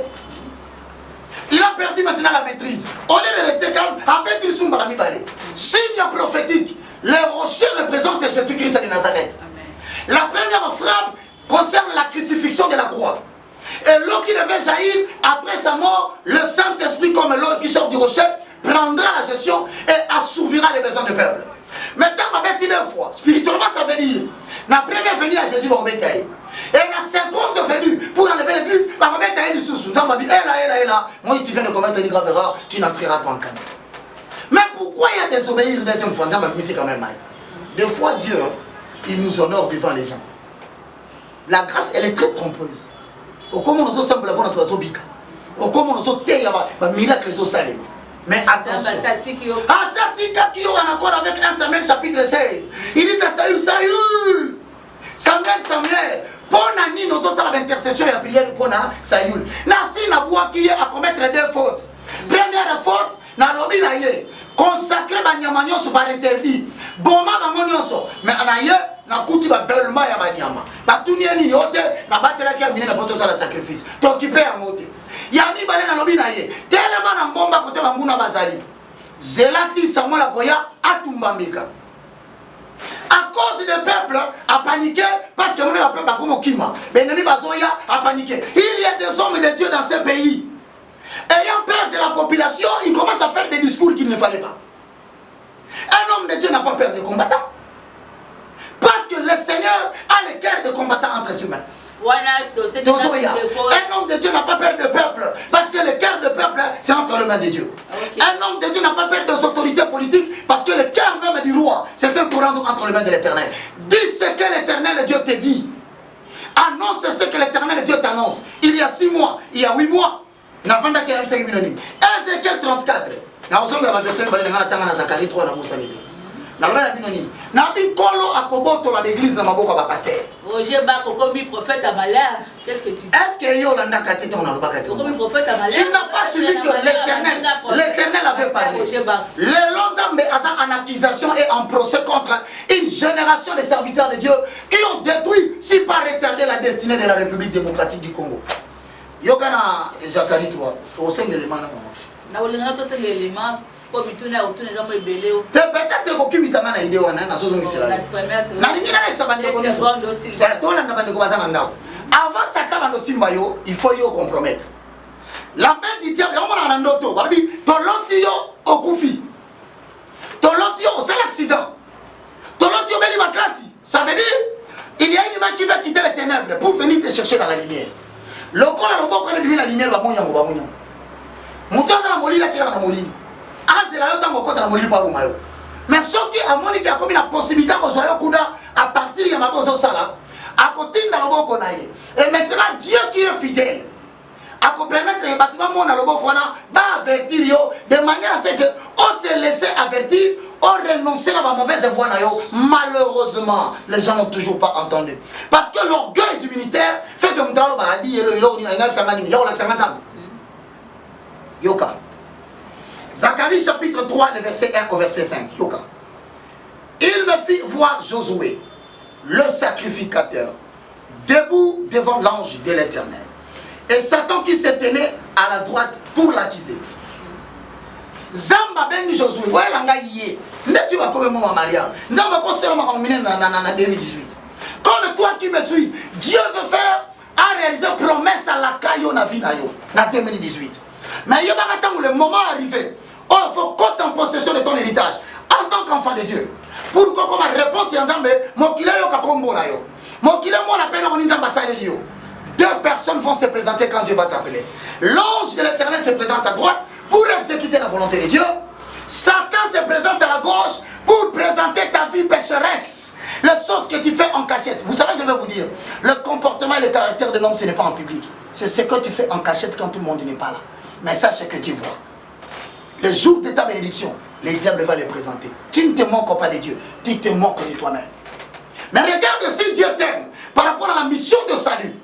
Il a perdu maintenant la maîtrise. Au lieu de rester calme, à Betty Soumba la mi-balé. Signe prophétique. Le rocher représente Jésus-Christ de Nazareth. Amen. La première frappe concerne la crucifixion de la croix. Et l'eau qui devait jaillir après sa mort, le Saint-Esprit comme l'eau qui sort du rocher, prendra la gestion et assouvira les besoins du peuple. Maintenant, on va dire deux fois. Spirituellement, ça veut dire la première venue à Jésus va remettre. Et la seconde venue pour enlever l'église va remettre du sous-sous. Ça va dire, hé là. Moi, si tu viens de commettre une grave erreur, tu n'entreras pas en canon. Mais pourquoi il y a désobéir deuxième fois? C'est quand même mal. Des fois, Dieu, il nous honore devant les gens. La grâce, elle est très trompeuse. Au comment nous sommes là pour notre zobika. Au comment nous sommes miracle les salés. Mais attention. Asatika qui est en accord avec 1 Samuel chapitre 16. Il dit à Saül. Samuel. Pour Nani, nous avons l'intercession et la prière pour Saül. Nasi n'a pas qui à commettre deux fautes. Première faute, na lobi na ye. Consacrer banyama nyonso par interdit. Boma bango nyonso. Mais anaye na kuti ba belma ya banyama. Batunie ni yote na batela ki amine na poto sala sacrifice. T'occuper à moté. Yami balé na lobi na ye. Tellement na ngomba kote banguna bazali. Zelati Samuel akoya atumbambika. À cause des peuples a paniqué parce que mon peuple a comme Okima. Benemi bazoya a paniqué. Il y a des hommes de Dieu dans ce pays. Ayant peur de la population, il commence à faire des discours qu'il ne fallait pas. Un homme de Dieu n'a pas peur de combattants. Parce que le Seigneur a le cœur de combattant entre ses mains. Un homme de Dieu n'a pas peur de peuple. Parce que le cœur de peuple, c'est entre les mains de Dieu. Okay. Un homme de Dieu n'a pas peur des autorités politiques. Parce que le cœur même du roi, c'est un courant entre les mains de l'Éternel. Dis ce que l'Éternel Dieu te dit. Annonce ce que l'Éternel Dieu t'annonce. Il y a 6 mois, il y a 8 mois. Ézéchiel 34. Zacharie 3 l'église dans ma boca pasteur. Roger Bako comme prophète à malheur. Qu'est-ce que tu dis? Est-ce que Yolanda Kate on a pas comme prophète à malheur? Tu n'as pas suivi que l'Éternel avait parlé. Le long Nzambe a en accusation et en procès contre une génération de serviteurs de Dieu qui ont détruit, si pas retardé, la destinée de la République démocratique du Congo. Yogana Zakari toi, au sein de l'élément. Peut-être que qui misama na idée wana na sozo misela. Na ningina na sabande ko niso. Ya tola na bande ko bazana ndao. Avant ça kabando simba yo, il faut yo compromettre. La main du diable, on a un auto. Tolotio au koufi. Tolotio au seul accident. Tolotio beli makasi. Ça veut dire, il y a une main qui va quitter les ténèbres pour venir te chercher dans la lumière. Le corps a le bon connaît la lumière, va mouiller, va mouiller. Moutoza la molina, la tire la molina. Ah, c'est là où t'as encore la molina, pas au maillot. Mais ce qui a moni qui a commis la possibilité qu'on soit au Kouda à partir de ma pose au sala, à côté dans le bon qu'on a. Et maintenant, Dieu qui est fidèle. À permettre les bâtiments mon va avertir de manière à ce que on se laisse avertir, on renonce à la mauvaise voie. Malheureusement, les gens n'ont toujours pas entendu. Parce que l'orgueil du ministère fait que Mdalo a dit Yoka. Zacharie chapitre 3, le verset 1 au verset 5. Yoka. Il me fit voir Josué, le sacrificateur, debout devant l'ange de l'Éternel. Et Satan qui se tenait à la droite pour l'accuser. Zamba bengi Josué, ouais langa yé. Mais tu vas comme moi Maria. Zamba concernant ma commune en 2018. Comme toi qui me suis, Dieu veut faire a réalisé promesse à la caillou na vie en 2018. Mais il y a le moment arrivé. Oh, il faut qu'on en possession de ton héritage en tant qu'enfant de Dieu. Pour que comme réponse à Nzambe, mon kilo yo kakombo na yo. Mon kilo mo la peine on Nzamba salelio. Deux personnes vont se présenter quand Dieu va t'appeler. L'ange de l'Éternel se présente à droite pour exécuter la volonté de Dieu. Satan se présente à la gauche pour présenter ta vie pécheresse. Les choses que tu fais en cachette. Vous savez, je vais vous dire, le comportement et le caractère de l'homme, ce n'est pas en public. C'est ce que tu fais en cachette quand tout le monde n'est pas là. Mais sache que tu vois. Le jour de ta bénédiction, le diable va les présenter. Tu ne te moques pas de Dieu, tu te moques de toi-même. Mais regarde si Dieu t'aime par rapport à la mission de salut.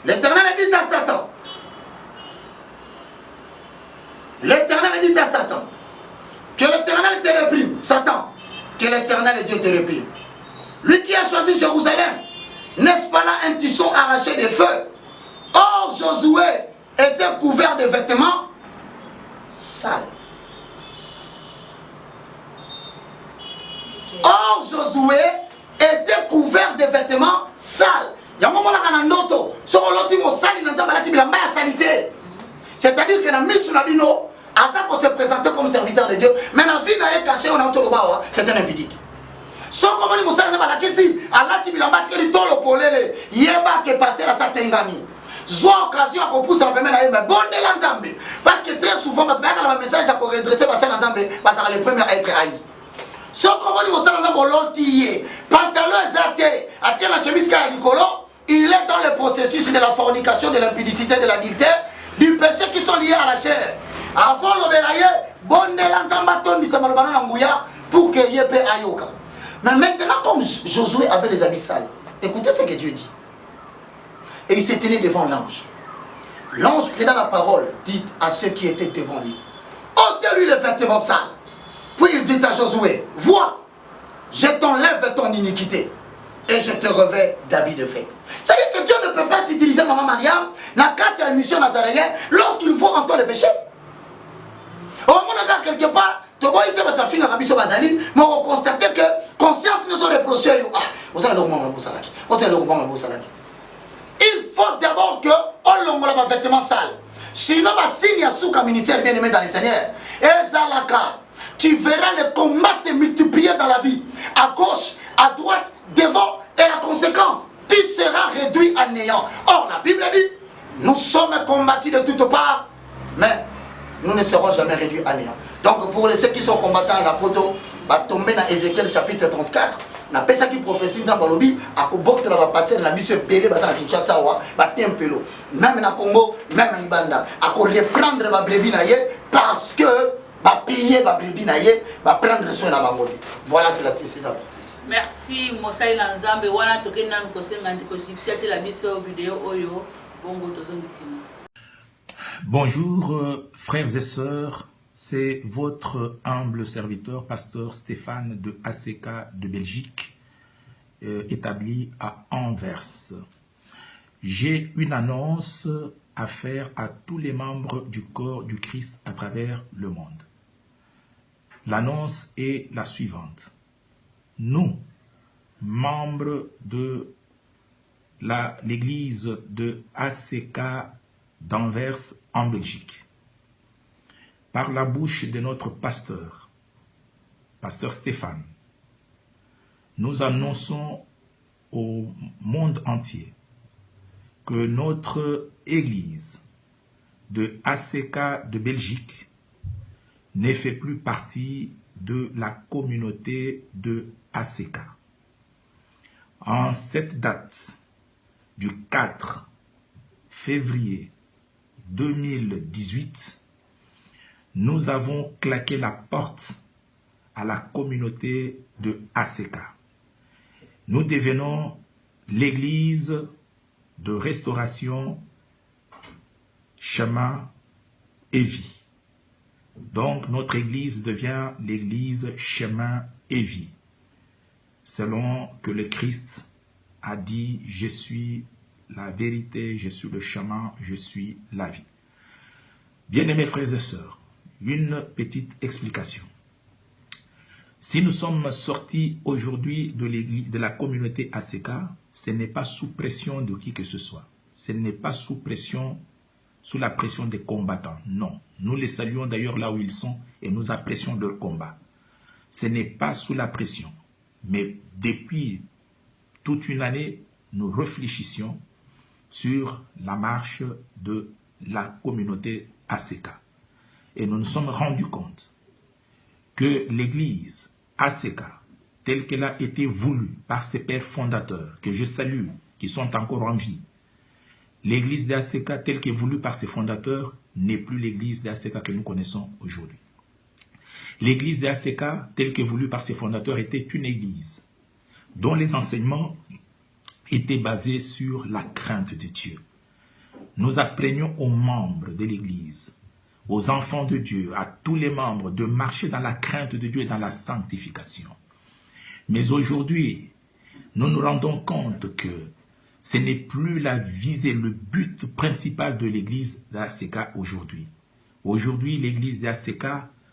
L'Éternel dit à Satan. L'Éternel dit à Satan. Que l'Éternel te réprime. Satan. Que l'Éternel Dieu te réprime. Lui qui a choisi Jérusalem. N'est-ce pas là un tisson arraché des feux? Or Josué était couvert de vêtements sales. Or Josué était couvert de vêtements sales. C'est-à-dire que dans Miss Nabino, Azako se présentait comme serviteur de Dieu, mais la vie n'a été cachée, on a entendu c'est un impudique. Sans comment il m'a dit, Allah Tibilamba tire tout le polele, Yeba qui partait à sa tengami. Soit occasion à qu'on pousse la première année, mais bonne l'entendre. Parce que très souvent, quand on a un message à qu'on redresse, parce que les premiers à être haïs. Sans comment il m'a dit, pantalon exalté, après la chemise qui a du colo, il est dans le processus de la fornication, de l'impudicité, de l'adultère, du péché qui sont liés à la chair. Avant le bélaye, bonne l'entendre, pour que y ait paix à Yoka. Mais maintenant, comme Josué avait les habits sales, écoutez ce que Dieu dit. Et il s'est tenu devant l'ange. L'ange prenant la parole, dit à ceux qui étaient devant lui, ôtez-lui les vêtements sales. Puis il dit à Josué, vois, je t'enlève ton iniquité et je te revêt d'habits de fête. C'est-à-dire que Dieu ne peut pas t'utiliser, maman Mariam, dans quatre émissions nazaréen, lorsqu'il faut en toi le péché. Au moment où quelque part, tu vois, il ta fille dans Rabbi Bazali, mais on constate que conscience nous a reproché. Ah, vous allez le remonter au salaki. Vous allez le remonter au salaki. Il faut d'abord que on l'ongle pas vêtements sales. Sinon, va signe à sous ministère bien aimé dans les seigneurs. Et Zalaka, tu verras le combat se multiplier dans la vie. À gauche, à droite, devant, et la conséquence, tu seras réduit à néant. Or, la Bible dit, nous sommes combattus de toutes parts, mais nous ne serons jamais réduits à néant. Donc, pour ceux qui sont combattants à la poto, va tomber dans Ézéchiel chapitre 34. Na pesa qui prophétie dans Balobi, à Kobokte va passer la mission Belé, va Kinshasa, va Tempelo, même na Congo, même en Ibanda, à reprendre la brebis parce que va piller la brebis va prendre soin de la Bangote. Voilà, c'est la prophétie. Merci, Mosai Lanzambe, wana token nan kosenga ndiko la mission vidéo oyo, bongo tozongisima. Bonjour frères et sœurs, c'est votre humble serviteur, pasteur Stéphane de ACK de Belgique, établi à Anvers. J'ai une annonce à faire à tous les membres du corps du Christ à travers le monde. L'annonce est la suivante. Nous, membres de l'église de ACK d'Anvers en Belgique, par la bouche de notre pasteur, pasteur Stéphane, nous annonçons au monde entier que notre église de ACK de Belgique ne fait plus partie de la communauté de ACK. En cette date du 4 février 2018, nous avons claqué la porte à la communauté de ACK. Nous devenons l'église de restauration, chemin et vie. Donc notre église devient l'église chemin et vie. Selon que le Christ a dit, je suis la vérité, je suis le chemin, je suis la vie. Bien-aimés frères et sœurs, une petite explication. Si nous sommes sortis aujourd'hui de l'église, de la communauté ACK, ce n'est pas sous pression de qui que ce soit. Ce n'est pas sous la pression des combattants. Non. Nous les saluons d'ailleurs là où ils sont et nous apprécions leur combat. Ce n'est pas sous la pression. Mais depuis toute une année, nous réfléchissions sur la marche de la communauté ACK. Et nous nous sommes rendus compte que l'église ACK, telle qu'elle a été voulue par ses pères fondateurs, que je salue, qui sont encore en vie, l'église d'ACK, telle qu'elle est voulue par ses fondateurs, n'est plus l'église d'ACK que nous connaissons aujourd'hui. L'église d'ACK, telle qu'elle est voulue par ses fondateurs, était une église dont les enseignements étaient basés sur la crainte de Dieu. Nous apprenions aux membres de l'église, aux enfants de Dieu, à tous les membres, de marcher dans la crainte de Dieu et dans la sanctification. Mais aujourd'hui, nous nous rendons compte que ce n'est plus la visée, le but principal de l'église d'ACK aujourd'hui. Aujourd'hui, l'église d'ACK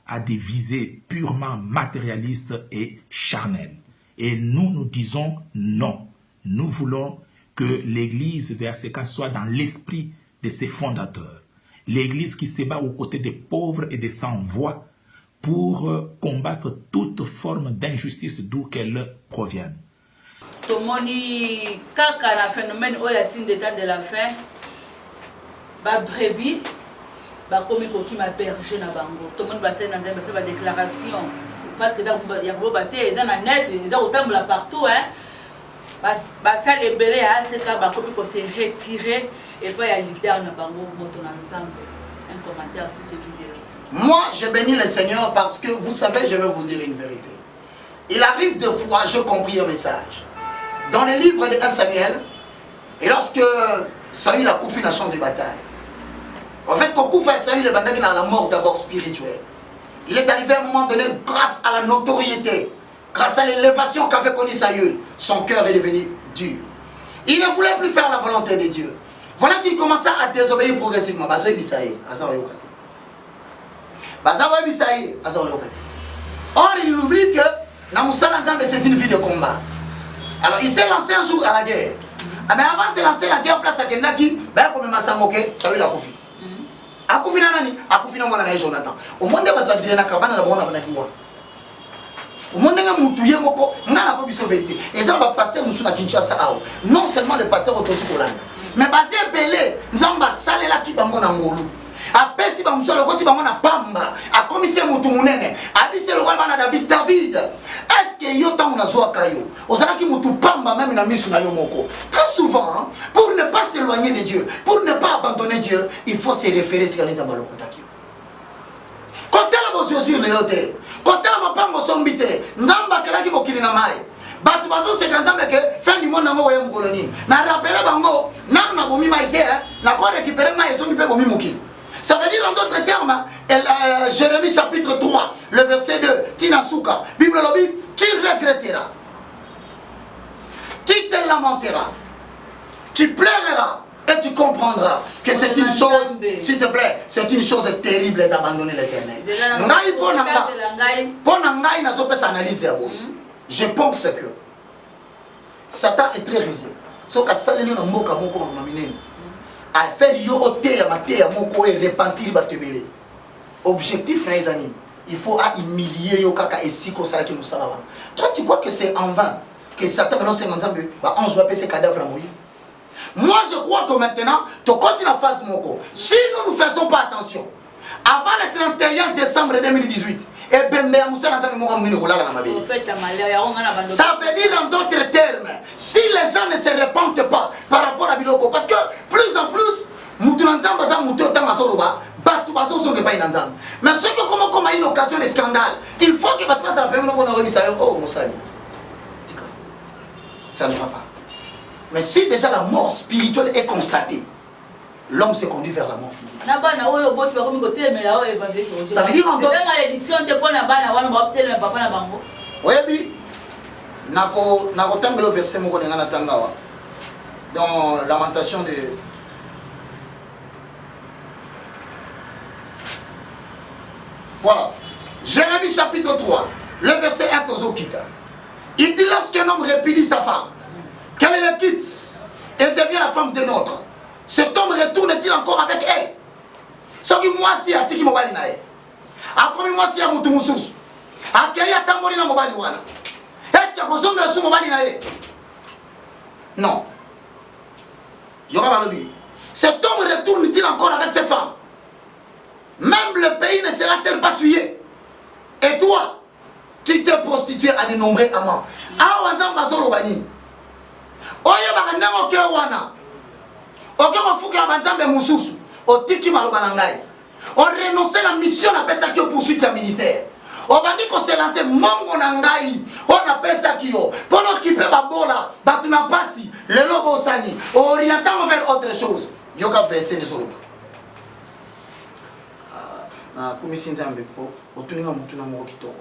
a des visées purement matérialistes et charnelles. Et nous, nous disons non. Nous voulons que l'église d'ACK soit dans l'esprit de ses fondateurs. L'église qui se bat aux côtés des pauvres et des sans-voix pour combattre toute forme d'injustice d'où qu'elle provienne. Tomoni kaka la phénomène oya signe d'état de la fin ba brebis ba komi ko ki ma berger na bango tomoni ba sena nzambe ba déclaration parce que ya ko baté za na net za otambola partout hein ba ça les belé à ce cas ba komi ko se retirer et pas ya leader na bango moto na nzambe. Un commentaire sur cette vidéo. Moi je bénis le Seigneur parce que vous savez, je vais vous dire une vérité. Il arrive de fois je compris un message dans le livre de 1 Samuel, et lorsque Saül a couffé la champ de bataille, en fait, quand Koufa Saül est dans la mort d'abord spirituelle, il est arrivé à un moment donné, grâce à la notoriété, grâce à l'élévation qu'avait connu Saül, son cœur est devenu dur. Il ne voulait plus faire la volonté de Dieu. Voilà qu'il commença à désobéir progressivement. Or, il oublie que c'est une vie de combat. Alors il s'est lancé un jour à la guerre. Mais avant de se lancer la guerre, place à Kendaki, comme Massamoke, Saül a Koufi. A Koufi Nanani, a Koufi Namana Jonathan. Au monde de la cabane, la bonne Abanakiwa. Au monde de Moutouye Moko, n'a pas de vérité. Et ça va passer nous sur la Kinshasa. Non seulement le pasteur autotique Hollande, mais basé Belé, nous avons salé la Kibamon Angolou. Apesi ba musolo koti bango na pamba akomise mutu munene abise le roi bana David est-ce que yo tango na zoa kayo ozalaki mutu pamba même na misu na yo moko. Très souvent hein, pour ne pas s'éloigner de Dieu, pour ne pas abandonner Dieu, il faut se référer sur les amalokotaki. Quand elle va sur le yote, quand elle va pas ngosombite nzamba kelaki mokili na mai batu bazo 50 ans que fin du monde na ngo yem koloni na rappeler bango na bomi maite na ko récupérer mai ezongi pe bomi mokili. Ça veut dire en d'autres termes, Jérémie chapitre 3, le verset 2, Tinasuka, Bible lobby, tu regretteras, tu te lamenteras, tu pleureras et tu comprendras que c'est une chose, s'il te plaît, c'est une chose terrible d'abandonner l'Éternel. Je pense que Satan est très rusé. Sauf qu'à ça, il y a un mot comme à faire yo oté à maté à moko et repentir batebele. Objectif les amis, il faut humilier yo kaka et si ko sala ki musala. Toi tu crois que c'est en vain que Satan maintenant 50 ans va ange va passer ses cadavres à Moïse? Moi je crois que maintenant tu continues la phase moko. Si nous ne faisons pas attention, avant le 31 décembre 2018, et ben ça veut dire en d'autres termes, si les gens ne se répandent pas par rapport à Biloko, parce que plus en plus, mais ce que comme une occasion de scandale, il faut que passe la peine oh ça ne va pas. Mais si déjà la mort spirituelle est constatée, l'homme se conduit vers la mort physique. Ça veut dire en d'autres oui, le verset dans Lamentation de voilà, Jérémie chapitre 3, le verset 1 Tozokita. Il dit lorsqu'un homme répudie sa femme, qu'elle le quitte et devient la femme d'un autre, cet homme retourne-t-il encore avec elle? Ce qui moi si a tiki mobali na e. A comme moi si a mutu mususu. A kaya ya tambori na mobali wana. Est-ce que kozonga su mobali na e? Non. Yoka balobi. Cet homme retourne-t-il encore avec cette femme? Même le pays ne sera-t-il pas souillé? Et toi, tu t'es prostitué à de nombreux amants. Ah wanzam bazolo bani. Oye bakanda ngoke wana. Ok, on fout que la bantambe moussousou, au tiki malobanangai, on renonce la mission, on appelle ça que poursuite un ministère. On va dire qu'on s'est lanté, mongo nangai, on appelle ça qui yo, pendant qu'il fait ma bola, batuna passi, le logo sani, orientant vers autre chose. Yoka verset de solo. Na kumisi nzambe po, otuninga mutuna moko kitoko.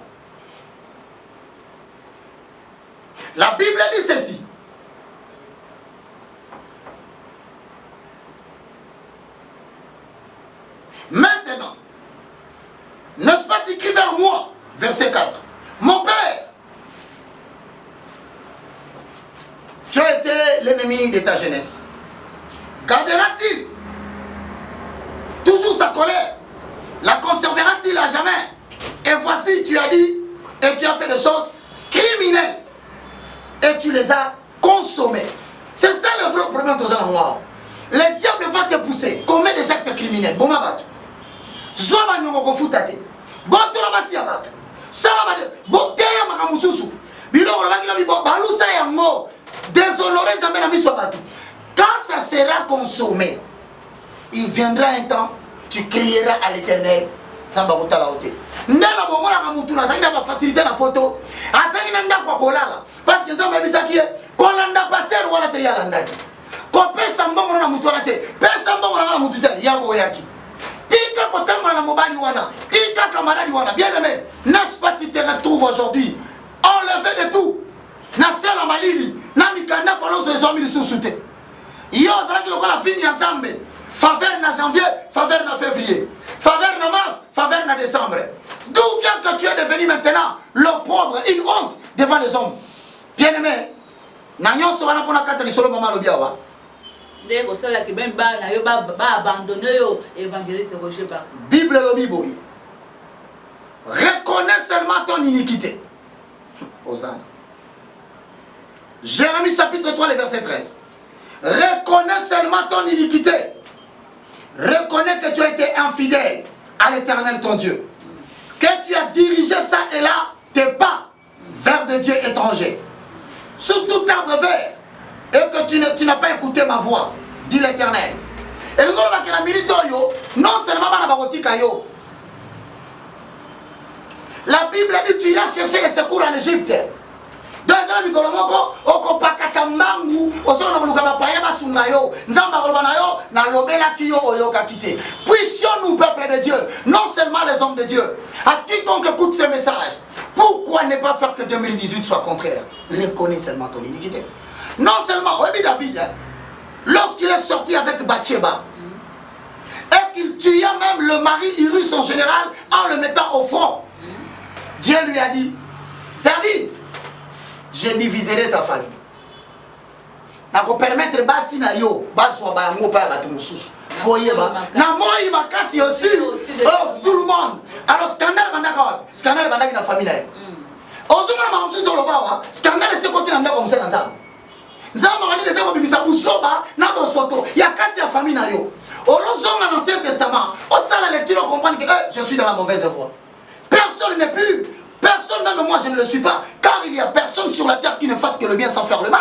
La Bible dit ceci. Maintenant, n'est-ce pas écrit vers moi, verset 4, mon père, tu as été l'ennemi de ta jeunesse. Gardera-t-il toujours sa colère? La conservera-t-il à jamais? Et voici, tu as dit et tu as fait des choses criminelles et tu les as consommées. C'est ça le vrai problème de ton noir. Le diable va te pousser, commettre des actes criminels. Bon, ma batte. Zoba nyongo futate. Boto la basi abaka. Sala bade. Boteya makamususu. Bilo la bangi la bibo balusa yango. Déshonorer jamais la mise abaka. Quand ça sera consommé, il viendra un temps, tu crieras à l'Éternel. Samba botala ote. Ndela bomola kamutuna sangi na faciliter la poto. Asangi nanda kwa kolala. Parce que nzamba bisaki kolanda pasteur wala te yala ndaki. Ko pesa mbongo na mutu wala te. Pesa mbongo na mutu te yabo yaki. Tika kotamba na mobali wana, tika camarade wana, bien aimé, n'est-ce pas tu te retrouves aujourd'hui enlevé de tout. Na sela malili, na mikanda falonzo ezomi lisusuté. Yo zalaki lokola fini ya Nzambe. Faveur na janvier, faveur na février. Faveur na mars, faveur na décembre. D'où vient que tu es devenu maintenant l'opprobre, une honte devant les hommes? Bien aimé, na nyonso wana pona kata lisolo mama lobiawa. Bible le Bible. Reconnais seulement ton iniquité. Hosanna. Jérémie chapitre 3, le verset 13. Reconnais seulement ton iniquité. Reconnais que tu as été infidèle à l'Éternel ton Dieu. Que tu as dirigé ça et là tes pas vers des dieux étrangers. Sous tout arbre vert. Et que tu n'as pas écouté ma voix, dit l'Éternel. Et le gars qui a milité, non seulement la Bible dit tu iras chercher les secours en Égypte. donc ezala mikolo moko okopakata mbangu ozona koluka bapaya basunga yo nzamba koloba na yo nalobelaki yo oyokaki te. Puissions-nous, peuple de Dieu, non seulement les hommes de Dieu, à quiconque écoute ce message, pourquoi ne pas faire que 2018 soit contraire? Reconnais seulement ton iniquité. Non seulement, oui David, hein, lorsqu'il est sorti avec Bathsheba, et qu'il tua même le mari Irus en général en le mettant au front, Dieu lui a dit, David, je diviserai ta famille. Nako permettre basi na yo baswa ba yango pa ba tumususu boyeba na moi makasi aussi oh tout le monde alors scandale bandaka na famille là ozuma na mtu to lobawa scandale se côté na ndako musana nzamba nzamba ngani leza ko bimisa busoba na bosoto ya kati ya famille na yo olozonga dans l'Ancien Testament on sait la lecture on comprend que je suis dans la mauvaise voie. Personne n'est plus, personne même moi je ne le suis pas, car il y a personne sur la terre qui ne fasse que le bien sans faire le mal.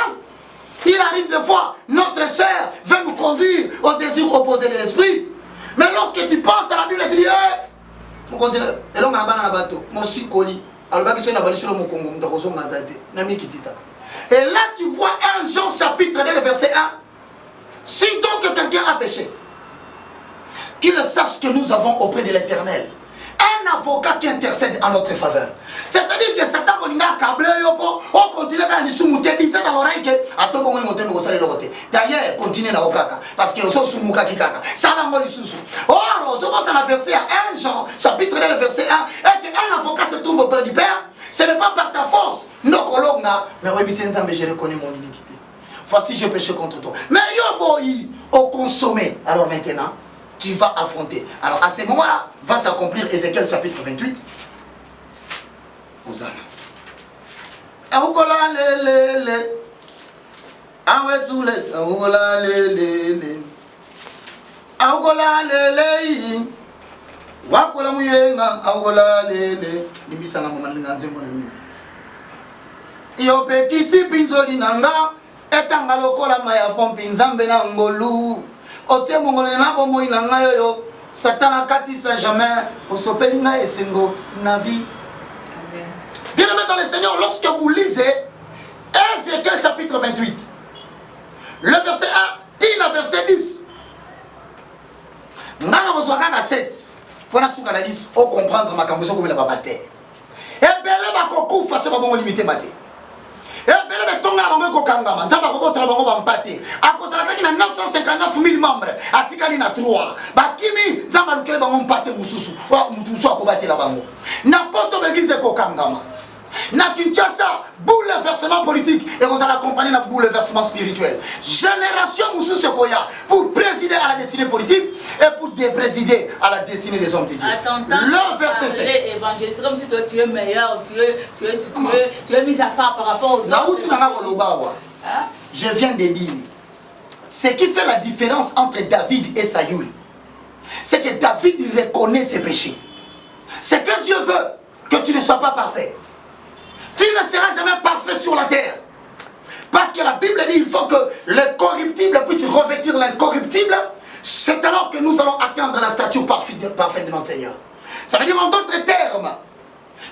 Il arrive des fois, notre chair veut nous conduire au désir opposé de l'esprit. Mais lorsque tu penses à la Bible, tu dis, on continue. Et là, on a un bateau, mon sikoli. Alors, je suis allé sur le Congo, et là, tu vois 1 Jean chapitre 2, verset 1. Si donc quelqu'un a péché, qu'il sache que nous avons auprès de l'Éternel un avocat qui intercède en notre faveur. C'est-à-dire que Satan a câblé, on continue à disait dans l'oreille que d'ailleurs, continue à okaka parce que so sumuka kikaka. Ça n'a pas sous. Or, on commence à verset 1 Jean, chapitre 2, verset 1, et qu'un avocat se trouve auprès du Père, ce n'est pas par ta force, non colonga, mais je reconnais mon iniquité. Voici, j'ai péché contre toi. Mais yo boy, au consommé. Alors maintenant, tu vas affronter. Alors à ce moment-là, va s'accomplir Ézéchiel chapitre 28. Hosanna. Aoukola le le. Awesoule aoukola le le. Aoukola le le. Wakola muyenga aoukola le le. Nimisanga mama nganzembo na mimi. Iyo pekisi pinzoli nanga etanga lokola maya pompi nzambe na ngolu. Ote mongolé na bomo inanga yoyo Satan katisa jamais osopeli nga esengo na vie. Bien aimé dans le Seigneur, lorsque vous lisez Ézéchiel chapitre 28, le verset 1 dit le verset 10. Ngana bozwaka 7 pour na suka na 10 au comprendre makambo so comme le pasteur. Et belé ba kokufa so ba bongo limité maté. Et belé ba tonga na bongo kokangama, nzamba ko botra bongo ba mpate. Akozala na 959 000 membres, atikali na 3. Bakimi nzamba lukele bango mpate mususu. Wa mutusu akobatela bango. Na poto begize kokangama. Na Kinshasa, bouleversement politique et vous allez accompagner le bouleversement spirituel. Génération Moussou Sekoya pour présider à la destinée politique et pour déprésider à la destinée des hommes de Dieu. Le verset 7. C'est comme si tu es meilleur, tu es mis à part par rapport aux autres. Je viens de dire, ce qui fait la différence entre David et Saül, c'est que David reconnaît ses péchés. C'est que Dieu veut que tu ne sois pas parfait. Tu ne seras jamais parfait sur la terre. Parce que la Bible dit qu'il faut que le corruptible puisse revêtir l'incorruptible. C'est alors que nous allons atteindre la stature parfaite de notre Seigneur. Ça veut dire en d'autres termes,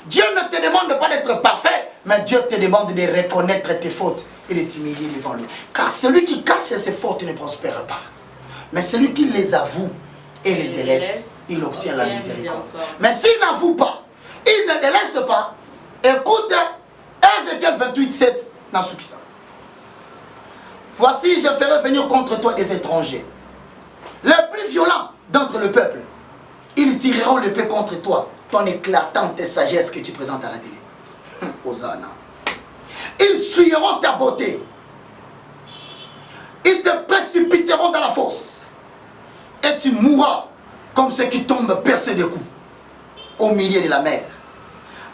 Dieu ne te demande pas d'être parfait, mais Dieu te demande de reconnaître tes fautes et de t'humilier devant lui. Car celui qui cache ses fautes ne prospère pas. Mais celui qui les avoue et les délaisse, il obtient la miséricorde. Mais s'il n'avoue pas, il ne délaisse pas. Écoute, Ézéchiel 28, 7, Nasukisa. Voici, je ferai venir contre toi des étrangers, les plus violents d'entre le peuple. Ils tireront l'épée contre toi, ton éclatante sagesse que tu présentes à la télé. Hosanna. Ils suivront ta beauté. Ils te précipiteront dans la fosse. Et tu mourras comme ceux qui tombent percés de coups au milieu de la mer.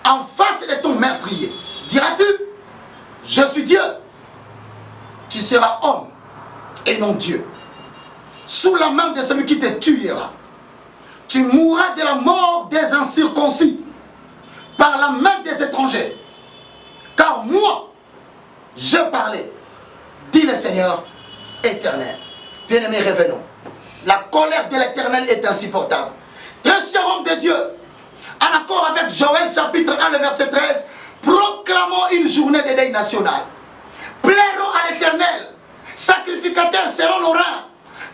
En face de ton meurtrier, diras-tu, je suis Dieu. Tu seras homme et non Dieu. Sous la main de celui qui te tuera, tu mourras de la mort des incirconcis, par la main des étrangers. Car moi, je parlais, dit le Seigneur éternel. Bien-aimés, revenons. La colère de l'Éternel est insupportable. Très cher homme de Dieu, en accord avec Joël chapitre 1, le verset 13, proclame proclamons une journée de deuil national. Plairons à l'Éternel. Sacrificateurs seront nos reins.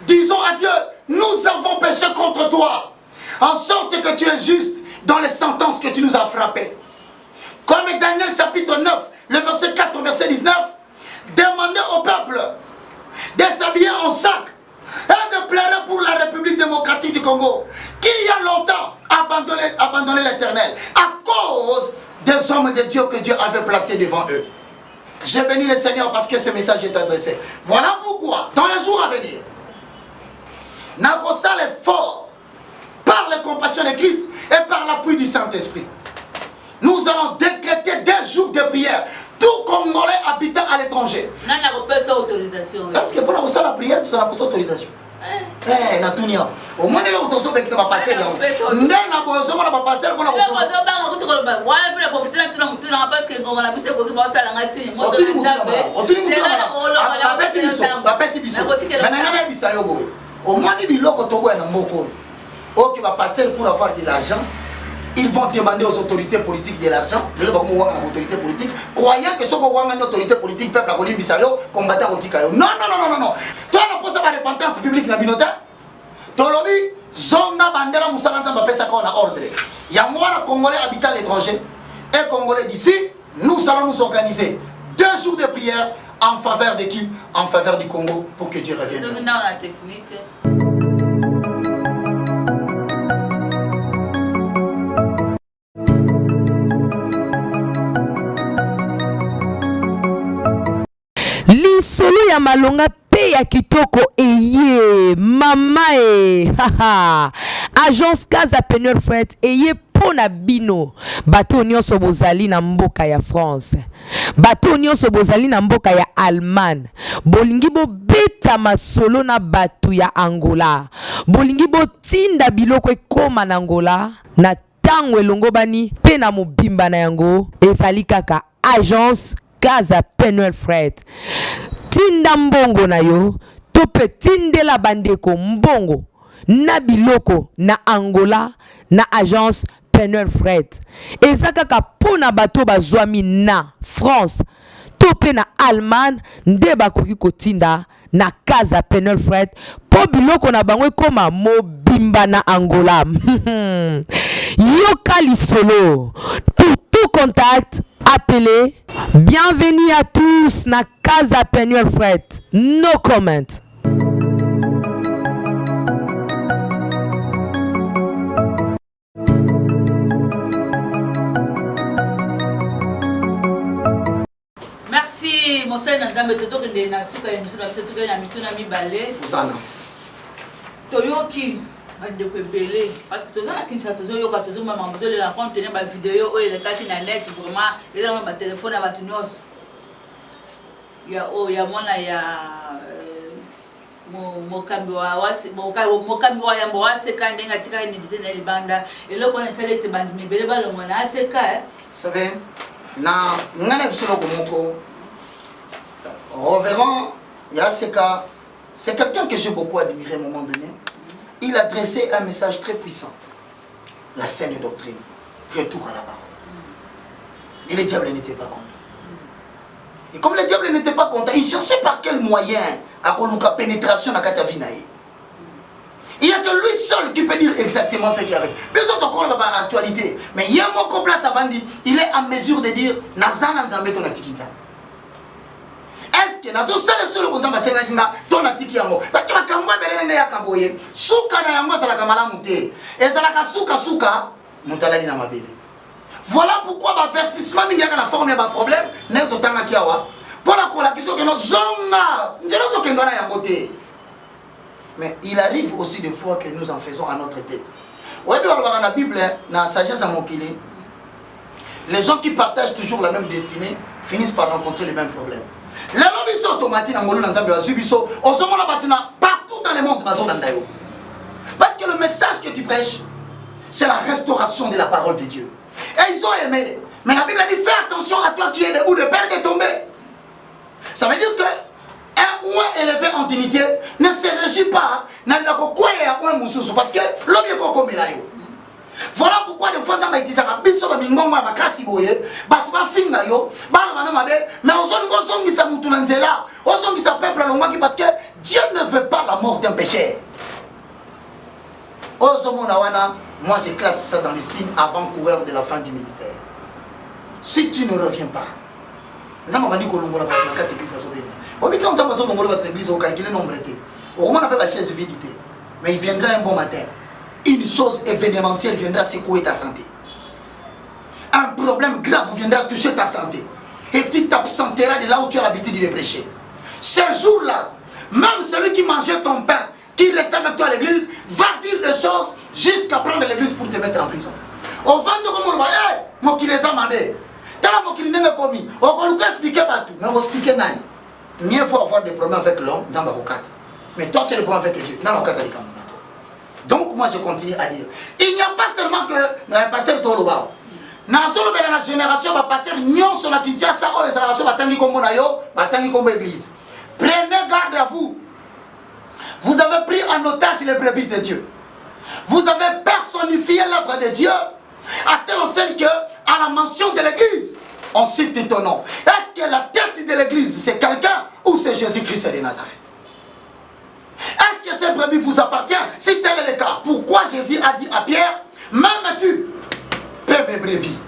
Disons à Dieu, nous avons péché contre toi. En sorte que tu es juste dans les sentences que tu nous as frappées. Comme Daniel chapitre 9, le verset 4, verset 19, demandez au peuple de s'habiller en sac et de pleurer pour la République démocratique du Congo, qui il y a longtemps abandonné l'Éternel à cause des hommes de Dieu que Dieu avait placés devant eux. J'ai béni le Seigneur parce que ce message est adressé. Voilà pourquoi, dans les jours à venir, Nakosa l'effort par la compassion de Christ et par l'appui du Saint-Esprit. Nous allons décréter des jours de prière. Tout Congolais habitant à l'étranger. Est-ce que pour la prière, tu as la autorisation? Eh, Natunia. Au moins, il y a autorisation que ça va passer. Non, on va passer pour la au moins, il y a pour avoir de l'argent. Ils vont demander aux autorités politiques de l'argent. Croyant que ce qu'on a une autorité politique, peuple à Colombie, combattant au Tikayo. Non. Toi, on pose la repentance publique dans le Tolobi, Zonga Bandela Moussalanza Bapesa qu'on a ordre. Il y a moi, Congolais habitant à l'étranger et Congolais d'ici, nous allons nous organiser 2 jours de prière en faveur de qui? En faveur du Congo pour que Dieu revienne. Lisolo ya malonga pe ya kitoko eye mama e haha agence Casa Peneur Fret eye pona bino bato nyonso bozali na mboka ya France, bato nyonso bozali na mboka ya Allemagne, bolingi bobeta masolo na bato ya Angola, bolingi botinda biloko ekoma na Angola na tango elongo bani pe na mobimba na yango ezali kaka agence Casa Peneur Fret. Tinda mbongo na yo, tope tindela bandeko mbongo na biloko na Angola na agence Peneur Fret. Eza kaka pona bato bazwami na France, tope na Allemagne nde bakoki kotinda na Casa Peneur Fret po biloko na bango ekoma mobimba na Angola. Yoka lisolo. Pour tout contact, appelez. Bienvenue à tous na Casa Peneur Fret. No comment. Merci, mon seigneur, Nzambe toto kende na suka ya misuna toto kende na mituna mibale. Sana. Toyoki bande ko belé parce que tozana kinsa tozo yoka tozo mama mozo le raconte na ba vidéo o ele kati na net vraiment les ba téléphone ba tunos. Ya o ya mona ya mokambi wa wasi mokambi wa yambo waseka ndenga tika ni dizena libanda eloko na sale te bande mibele ba longo na aseka. Vous savez, na ngana bisolo ko moko Reverend Yaseka, c'est quelqu'un que j'ai beaucoup admiré à un moment donné. Il a dressé un message très puissant. La saine doctrine. Retour à la parole. Et le diable n'était pas content. Et comme le diable n'était pas content, il cherchait par quel moyen à coloquer pénétration dans la Katavinaï. Il n'y a que lui seul qui peut dire exactement ce qui arrive. Mais les autres encore dans l'actualité. Mais il y a un mot qu'on place avant de dire, il est en mesure de dire Nazan Nzambe ton atikita. Est-ce que Nazo sale sur le compte de ton atikiyango? Parce que ma kambwa belenge ya kamboye, suka na yango za la kamala mute. Et za la suka suka, montalani na mabele. Voilà pourquoi l'avertissement il y a la forme de problème, n'est pas tant kiawa. Pour la question que nous zonga, nous sommes dans la côté. Mais il arrive aussi des fois que nous en faisons à notre tête. Oui, dans la Bible, dans la sagesse à Mokili, les gens qui partagent toujours la même destinée finissent par rencontrer les mêmes problèmes. Les lobbies sont automatiques en Molo, partout dans le monde. Parce que le message que tu prêches, c'est la restauration de la parole de Dieu. Et ils ont aimé. Mais la Bible a dit, fais attention à toi qui es debout de peur de tomber. Ça veut dire que un ouin élevé en dignité ne se régit pas dans le quoi et un ouin moussous. Parce que l'homme est comme il a eu. Voilà pourquoi des fois, dans les tisards, biso ba mingongo ba kasi boye, ba tu ba finga yo, ba la bana mabe, mais on songi sa mutunanzela, on songi sa peuple à l'ongwaki parce que Dieu ne veut pas la mort d'un pécheur. Moi je classe ça dans les signes avant-coureurs de la fin du ministère. Si tu ne reviens pas, nous avons dit que nous avons la carte église à Zobéna. On dit qu'on a besoin de notre église au calcul nombre de au moins on appelle la chaise vidité. Mais il viendra un bon matin. Une chose événementielle viendra secouer ta santé. Un problème grave viendra toucher ta santé. Et tu t'absenteras de là où tu as l'habitude de prêcher. Ce jour-là, même celui qui mangeait ton pain, qui restait avec toi à l'église, va dire des choses jusqu'à prendre l'église pour te mettre en prison. Au vent de comme on va, moi qui les a mandés. T'as la moi qui n'est pas commis. On va nous expliquer partout. Mais on va expliquer non. Mieux faut avoir des problèmes avec l'homme, dans ma rocade. Mais toi, tu as des problèmes avec Dieu. Donc, moi, je continue à dire. Il n'y a pas seulement que le pasteur Toloba. Dans la génération, le pasteur Nyon sur la Kinshasa, la génération Batangi Kombo Nayo, Batangi Kombo Église. Prenez garde à vous. Vous avez pris en otage les brebis de Dieu. Vous avez personnifié l'œuvre de Dieu à telle enseigne que, à la mention de l'église, on cite ton nom. Est-ce que la tête de l'église, c'est quelqu'un ou c'est Jésus-Christ de Nazareth? Est-ce que ces brebis vous appartiennent? Si tel est le cas, pourquoi Jésus a dit à Pierre, même tu, paie mes brebis?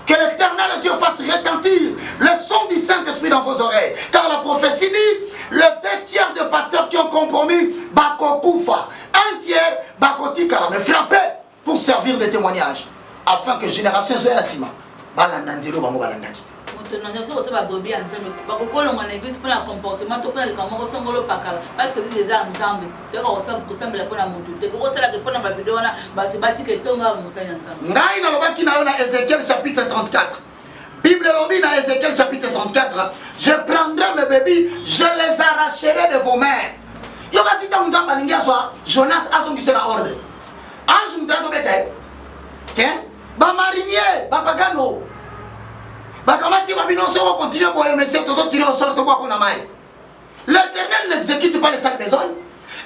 Que l'Éternel Dieu fasse retentir le son du Saint-Esprit dans vos oreilles. Car la prophétie dit, le 2/3 de pasteurs qui ont compromis, Bako Koufa, 1/3, Bako Tikala, mais frappé pour servir de témoignage. Afin que génération soit la cima. Balandanzelo, Bango Balandakite. Parce que les ensemble, tu ressemble à Ézéchiel chapitre 34. Bible lobby dans Ézéchiel chapitre 34. Je prendrai mes bébés, je les arracherai de vos mains. Il y aura si tu as Jonas a son qui sera ordre. Ange nous donne le tiens, ba marinier, ba pagano. Bakamati babinonso va continuer pour aimer ces autres tirer au sort de quoi qu'on a maille. L'Éternel n'exécute pas les sales besognes.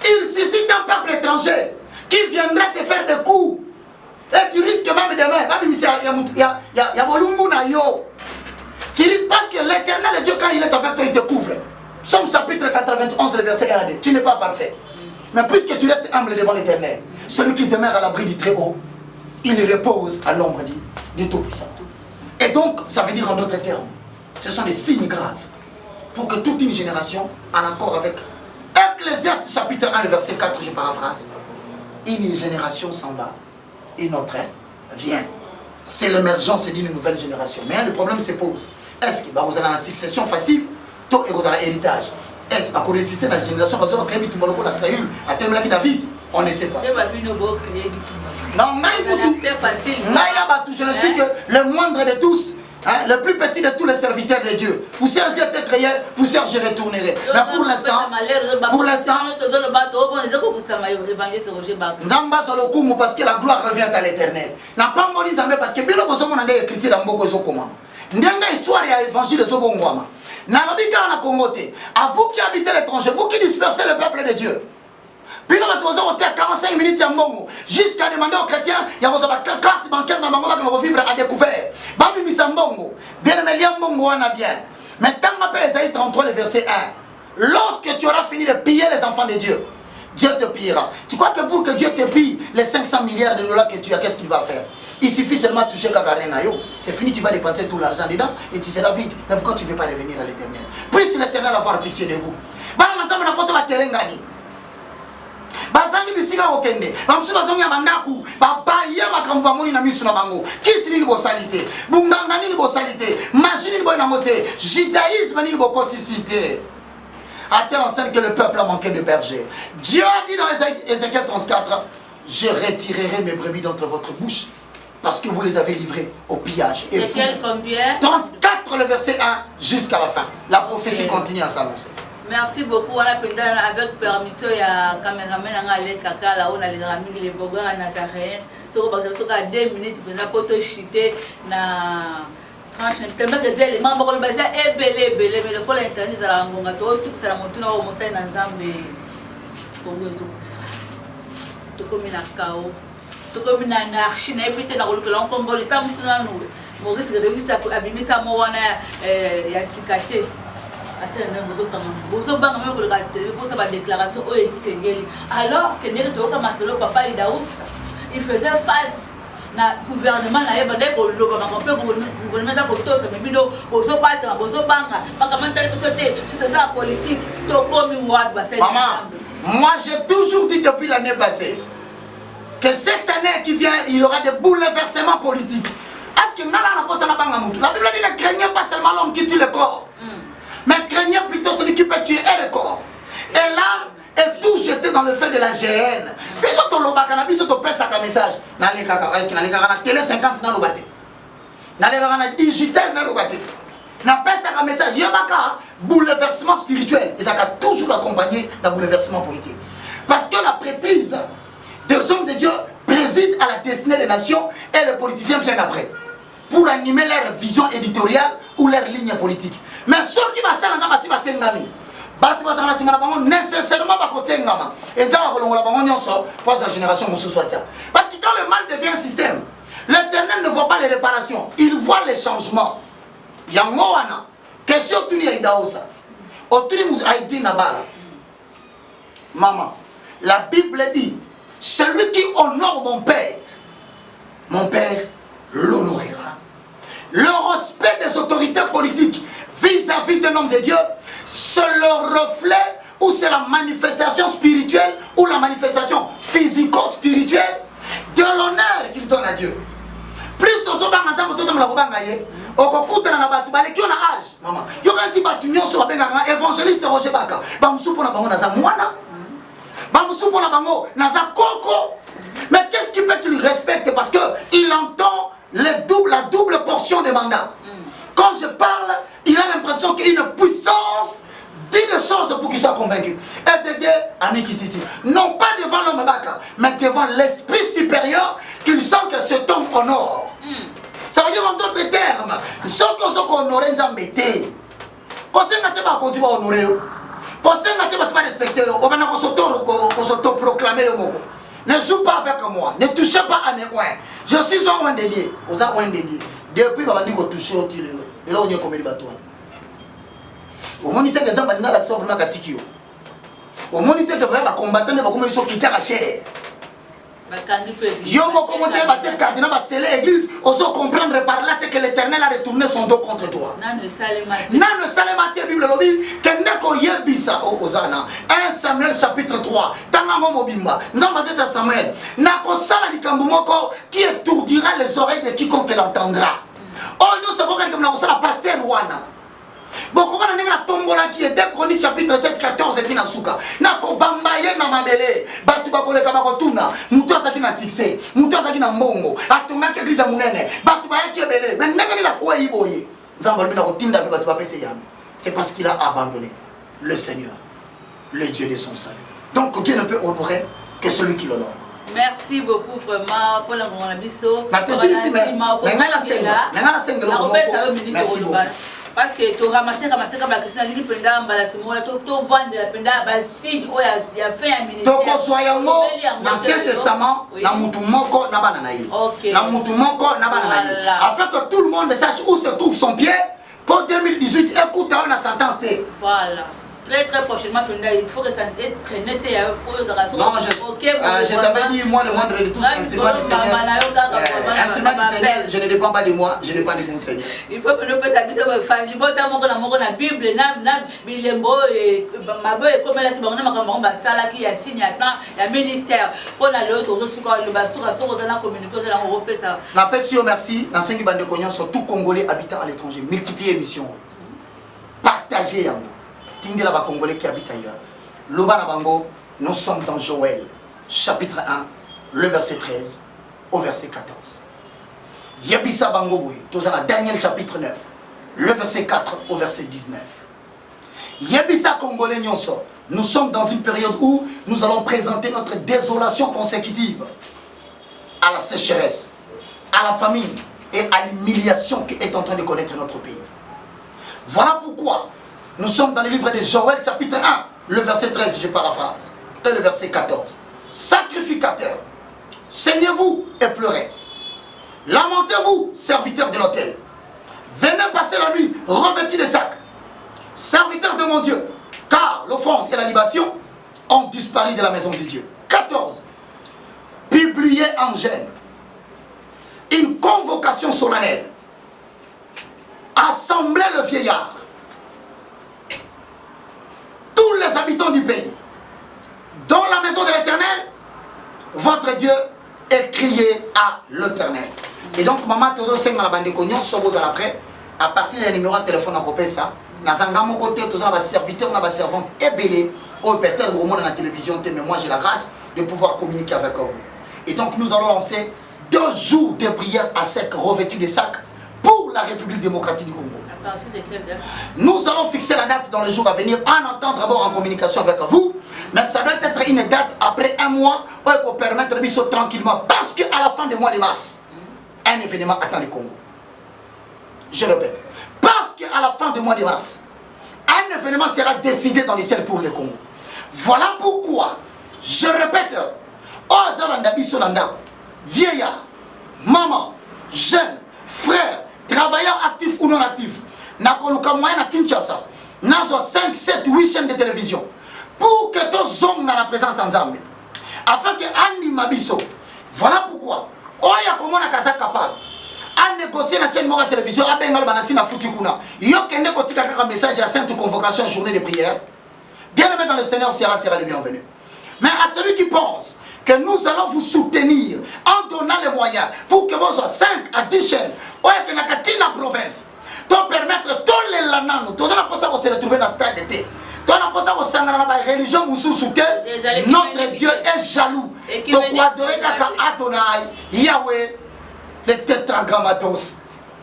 Il suscite un peuple étranger qui viendra te faire des coups. Et tu risques même demain. Tu risques parce que l'Éternel Dieu, quand il est avec toi, il te couvre. Somme chapitre 91, le verset 1 à 2. Tu n'es pas parfait. Mais puisque tu restes humble devant l'Éternel, celui qui demeure à l'abri du Très-Haut, il repose à l'ombre du Tout-Puissant. Et donc, ça veut dire en d'autres termes, ce sont des signes graves pour que toute une génération, en accord avec Ecclésiaste chapitre 1, le verset 4, je paraphrase, une génération s'en va, une autre vient. C'est l'émergence d'une nouvelle génération. Mais le problème se pose. Est-ce que vous avez une succession facile, toi et vous avez un héritage? Est-ce que vous résister à la génération, vous avez créé la Saül, à Temla David? On ne sait pas. Non, c'est facile. Je ne suis que le moindre de tous, hein, le plus petit de tous les serviteurs de Dieu. Poussière, j'ai été créé, poussière, je retournerai. Mais pour l'instant, Nzamba sur le coup, parce que la gloire revient à l'Éternel. N'a pas moni Nzamba parce que bien le besoin on a écrit dans beaucoup de comment. Ndenga histoire et évangile de Zobongwama. Nalobika na Congoté. À vous qui habitez l'étranger, vous qui dispersez le peuple de Dieu. Puis nous avons 45 minutes à Mbongo. Jusqu'à demander aux chrétiens, il y a une carte bancaire dans Mbongo qui va vivre à découvert. Babi Misambongo. Bien aimé, Mbongo, on a bien. Mais tant que Esaïe 33, le verset 1. Lorsque tu auras fini de piller les enfants de Dieu, Dieu te pillera. Tu crois que pour que Dieu te pille les 500 milliards de dollars que tu as, qu'est-ce qu'il va faire? Il suffit seulement de toucher Kagarenayo. C'est fini, tu vas dépenser tout l'argent dedans et tu seras vide. Mais pourquoi tu ne veux pas revenir à l'Éternel? Puisse l'Éternel avoir pitié de vous. Bazangi bisika okende bamsu bazongi mandaku babaye makambo bamoni na misu na bango kisi nini bosalite bunganga nini bosalite machine nini boyina ngote judaïsme nini bokotisite à telle enseigne que le peuple a manqué de berger. Dieu a dit dans Ézéchiel 34, je retirerai mes brebis d'entre votre bouche parce que vous les avez livrés au pillage. Et combien? 34 le verset 1 jusqu'à la fin. La prophétie continue à s'annoncer. Merci beaucoup. On a avec permission, il y a un caméraman Kaka, là on a les amis, les blogueurs à Nazareth. So, parce que à 2 minutes, vous avez pas chuté na tranche. Tellement que c'est les membres de base est belé, mais le pôle internet, ça la rencontre. Toi aussi, ça la montre na au Moussa Nanzambe. Pour nous, tout comme une chaos. tokomi na anarchie na epite na koluka nkombo leta musuna no Maurice Grévista abimisa mo wana ya sikate asena bozo banga mo koluka télé pour ça ba déclaration o esengeli alors que ne to ka masolo papa Idaous il faisait face na gouvernement na yeba ndeko loba makampe gouvernement za kotosa mebido bozo bata bozo banga makamanta le sote c'est ça politique to komi wad ba maman moi j'ai toujours dit depuis l'année passée que cette année qui vient il y aura des bouleversements politiques. Est-ce que ngala na posa na banga mutu la Bible dit ne craignez pas seulement l'homme qui tue le corps mais craignez plutôt celui qui peut tuer et le corps et l'âme est tout jeté dans le feu de la géhenne. Biso to lobaka na biso to pesa ka message na le kaka est-ce que na le kaka na télé 50 na lobate na le kaka na digital na lobate na pesa ka message yebaka bouleversement spirituel et ça a toujours accompagné d'un bouleversement politique parce que la prêtrise des hommes de Dieu préside à la destinée des nations et les politiciens viennent après pour animer leur vision éditoriale ou leur ligne politique mais ceux qui va ça na basi batengami batu bazana sima na bango nécessairement bakotengama et nzaba kolongola bango nyonso pour sa génération mususu atia parce que quand le mal devient un système l'Éternel ne voit pas les réparations il voit les changements yango wana question tuni ya Idaosa otuni mus Haïti na bala maman la Bible dit celui qui honore mon père l'honorera. Le respect des autorités politiques vis-à-vis d'un homme de Dieu, c'est le reflet ou c'est la manifestation spirituelle ou la manifestation physico-spirituelle de l'honneur qu'il donne à Dieu. Plus de choses maman, évangéliste Roger Baka, mais qu'est-ce qui fait qu'il respecte? Parce qu'il entend la double portion des mandats. Quand je parle, il a l'impression qu'il y a une puissance, dit des choses pour qu'il soit convaincu. Et Dieu, ami qui ici, non pas devant l'homme Baka, mais devant l'esprit supérieur, qu'il sent que cet homme honore. Ça veut dire en d'autres termes, ceux qui sont honorés, ils ont mis. Quand c'est que tu vas continuer à honorer, quand c'est que tu vas respecter, on va s'auto-proclamer. Ne joue pas avec moi, ne touchez pas à mes coins. Je suis un oin dédié, aux oin dédié. Depuis, on va dire que toucher au tir. Et là, on est comme les bateaux. Au moniteur que Zamba n'a pas de katikio. Au moniteur que va combattre, ne va comme ils sont quittés la chair. Yo mon commentaire va dire cardinal va sceller l'église, osons comprendre par là que l'Éternel a retourné son dos contre toi. Nane salemate Bible lobby que neko yebisa ozana. 1 Samuel chapitre 3. Tangango mobimba. Nzamba c'est Samuel. Nako sala likambo moko qui étourdira les oreilles de quiconque l'entendra. Oh nous savons que comme na pasteur wana. Bon, comment on a tombola qui est 2 Chroniques chapitre 7, 14 et Tinasuka. Na kobambaye na mabele. Batu bakole kabakotuna. Mutu asaki na succès. Mutu asaki na mbongo. Atonga ke église munene. Batu bayaki ebele. Mais nengani la kwa iboye. Nzamba bina kotinda pe batu bapese yam. C'est parce qu'il a abandonné le Seigneur, le Dieu de son salut. Donc Dieu ne peut honorer que celui qui l'honore. Merci beaucoup vraiment pour l'environnement. Merci beaucoup. Parce que tu ramasses comme la question de l'indépendance, tu vends de la pendant, il y a fait un ministère. Donc, soyons l'Ancien Testament, na mutumoko na bananaï. Na mutumoko na bananaï. Afin que tout le monde sache où se trouve son pied, pour 2018, écoute la sentence. Voilà. Très prochainement, il faut que ça être net pour les raisons. Non, je t'avais dit, moi, le moindre de tous, instrument du Seigneur. Instrument du Seigneur, je ne dépends pas de moi, je dépends de mon Seigneur. Il faut que nous puissions s'habiller sur la Bible, la Bible, le ministère. Pour aller au merci. Surtout Congolais habitant à l'étranger. Multiplier émissions. Partagez. Tindela ba Congolais qui habitent ailleurs. Lobana Bango, nous sommes dans Joël, chapitre 1, le verset 13 au verset 14. Yebisa Bango Boui, tous dans Daniel chapitre 9, le verset 4 au verset 19. Yebisa Congolais Nyonso, nous sommes dans une période où nous allons présenter notre désolation consécutive à la sécheresse, à la famine et à l'humiliation qui est en train de connaître notre pays. Voilà pourquoi nous sommes dans le livre de Joël chapitre 1, le verset 13, je paraphrase, et le verset 14. Sacrificateur, saignez-vous et pleurez. Lamentez-vous, serviteurs de l'autel. Venez passer la nuit revêtus de sacs. Serviteurs de mon Dieu, car l'offrande et la libation ont disparu de la maison de Dieu. 14. Publiez en gêne une convocation solennelle. Assemblez le vieillard, tous les habitants du pays, dans la maison de l'Éternel, votre Dieu, et criez à l'Éternel. Et donc, maman, toujours 5 dans la bande de cognon, sobos à l'après, à partir du numéro de téléphone à copier ça, dans un mon côté, toujours dans la serviteur, dans la servante, et belé, au peut-être au monde dans la télévision, mais moi j'ai la grâce de pouvoir communiquer avec vous. Et donc, nous allons lancer 2 jours de prière à sec revêtus de sacs pour la République démocratique du Congo. Nous allons fixer la date dans les jours à venir en entend d'abord en communication avec vous, mais ça doit être une date après 1 mois pour permettre de vivre tranquillement parce qu'à la fin du mois de mars, un événement attend le Congo. Je répète, parce qu'à la fin du mois de mars, un événement sera décidé dans les ciels pour le Congo. Voilà pourquoi, je répète, vieillard, maman, jeune, frère, travailleur actif ou non actif, nakoluka moyen na Kinshasa, nazo 5, 7, 8 chaînes de télévision pour que tous hommes dans la présence en Zambie, afin que anima biso. Voilà pourquoi, oya komona kaza capable, à négocier la chaîne de télévision, à bengal banasi na futikuna, yo kende kotika kaka message à sainte convocation journée de prière. Bien aimé dans le Seigneur sera le bienvenu. Mais à celui qui pense que nous allons vous soutenir en donnant les moyens pour que vous soyez 5 à 10 chaînes, ou que na katina province, pour permettre tous les lananos, tous les gens qui se retrouver dans le stade d'été, tous les gens qui se dans la religion, notre Dieu est jaloux. Donc, Adonai, Yahweh, le tétragrammatos,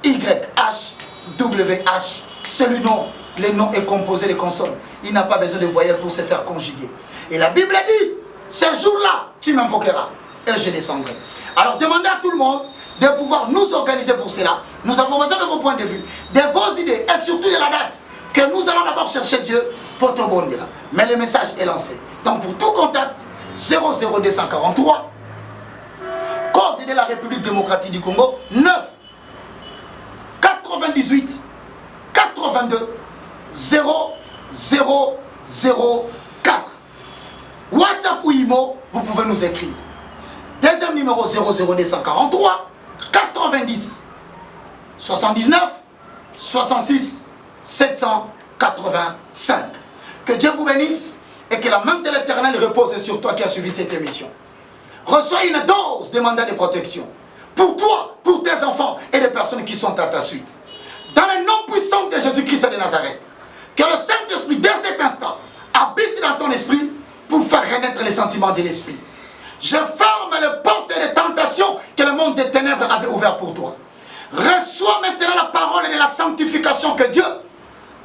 YHWH, c'est le nom. Le nom est composé de consonnes. Il n'a pas besoin de voyelles pour se faire conjuguer. Et la Bible dit, ce jour-là, tu m'invoqueras et je descendrai. Alors demandez à tout le monde de pouvoir nous organiser pour cela. Nous avons besoin de vos points de vue, de vos idées et surtout de la date que nous allons d'abord chercher Dieu pour te bon là. Mais le message est lancé. Donc pour tout contact, 00243, code de la République démocratique du Congo, 9 98 82 0004. WhatsApp ou IMO, vous pouvez nous écrire. Deuxième numéro 00243 90 79 66 785. Que Dieu vous bénisse et que la main de l'Éternel repose sur toi qui as suivi cette émission. Reçois une dose de mandat de protection pour toi, pour tes enfants et les personnes qui sont à ta suite. Dans le nom puissant de Jésus-Christ de Nazareth, que le Saint-Esprit, dès cet instant, habite dans ton esprit pour faire renaître les sentiments de l'esprit. Je ferme les portes de tentation que le monde des ténèbres avait ouvert pour toi. Reçois maintenant la parole de la sanctification que Dieu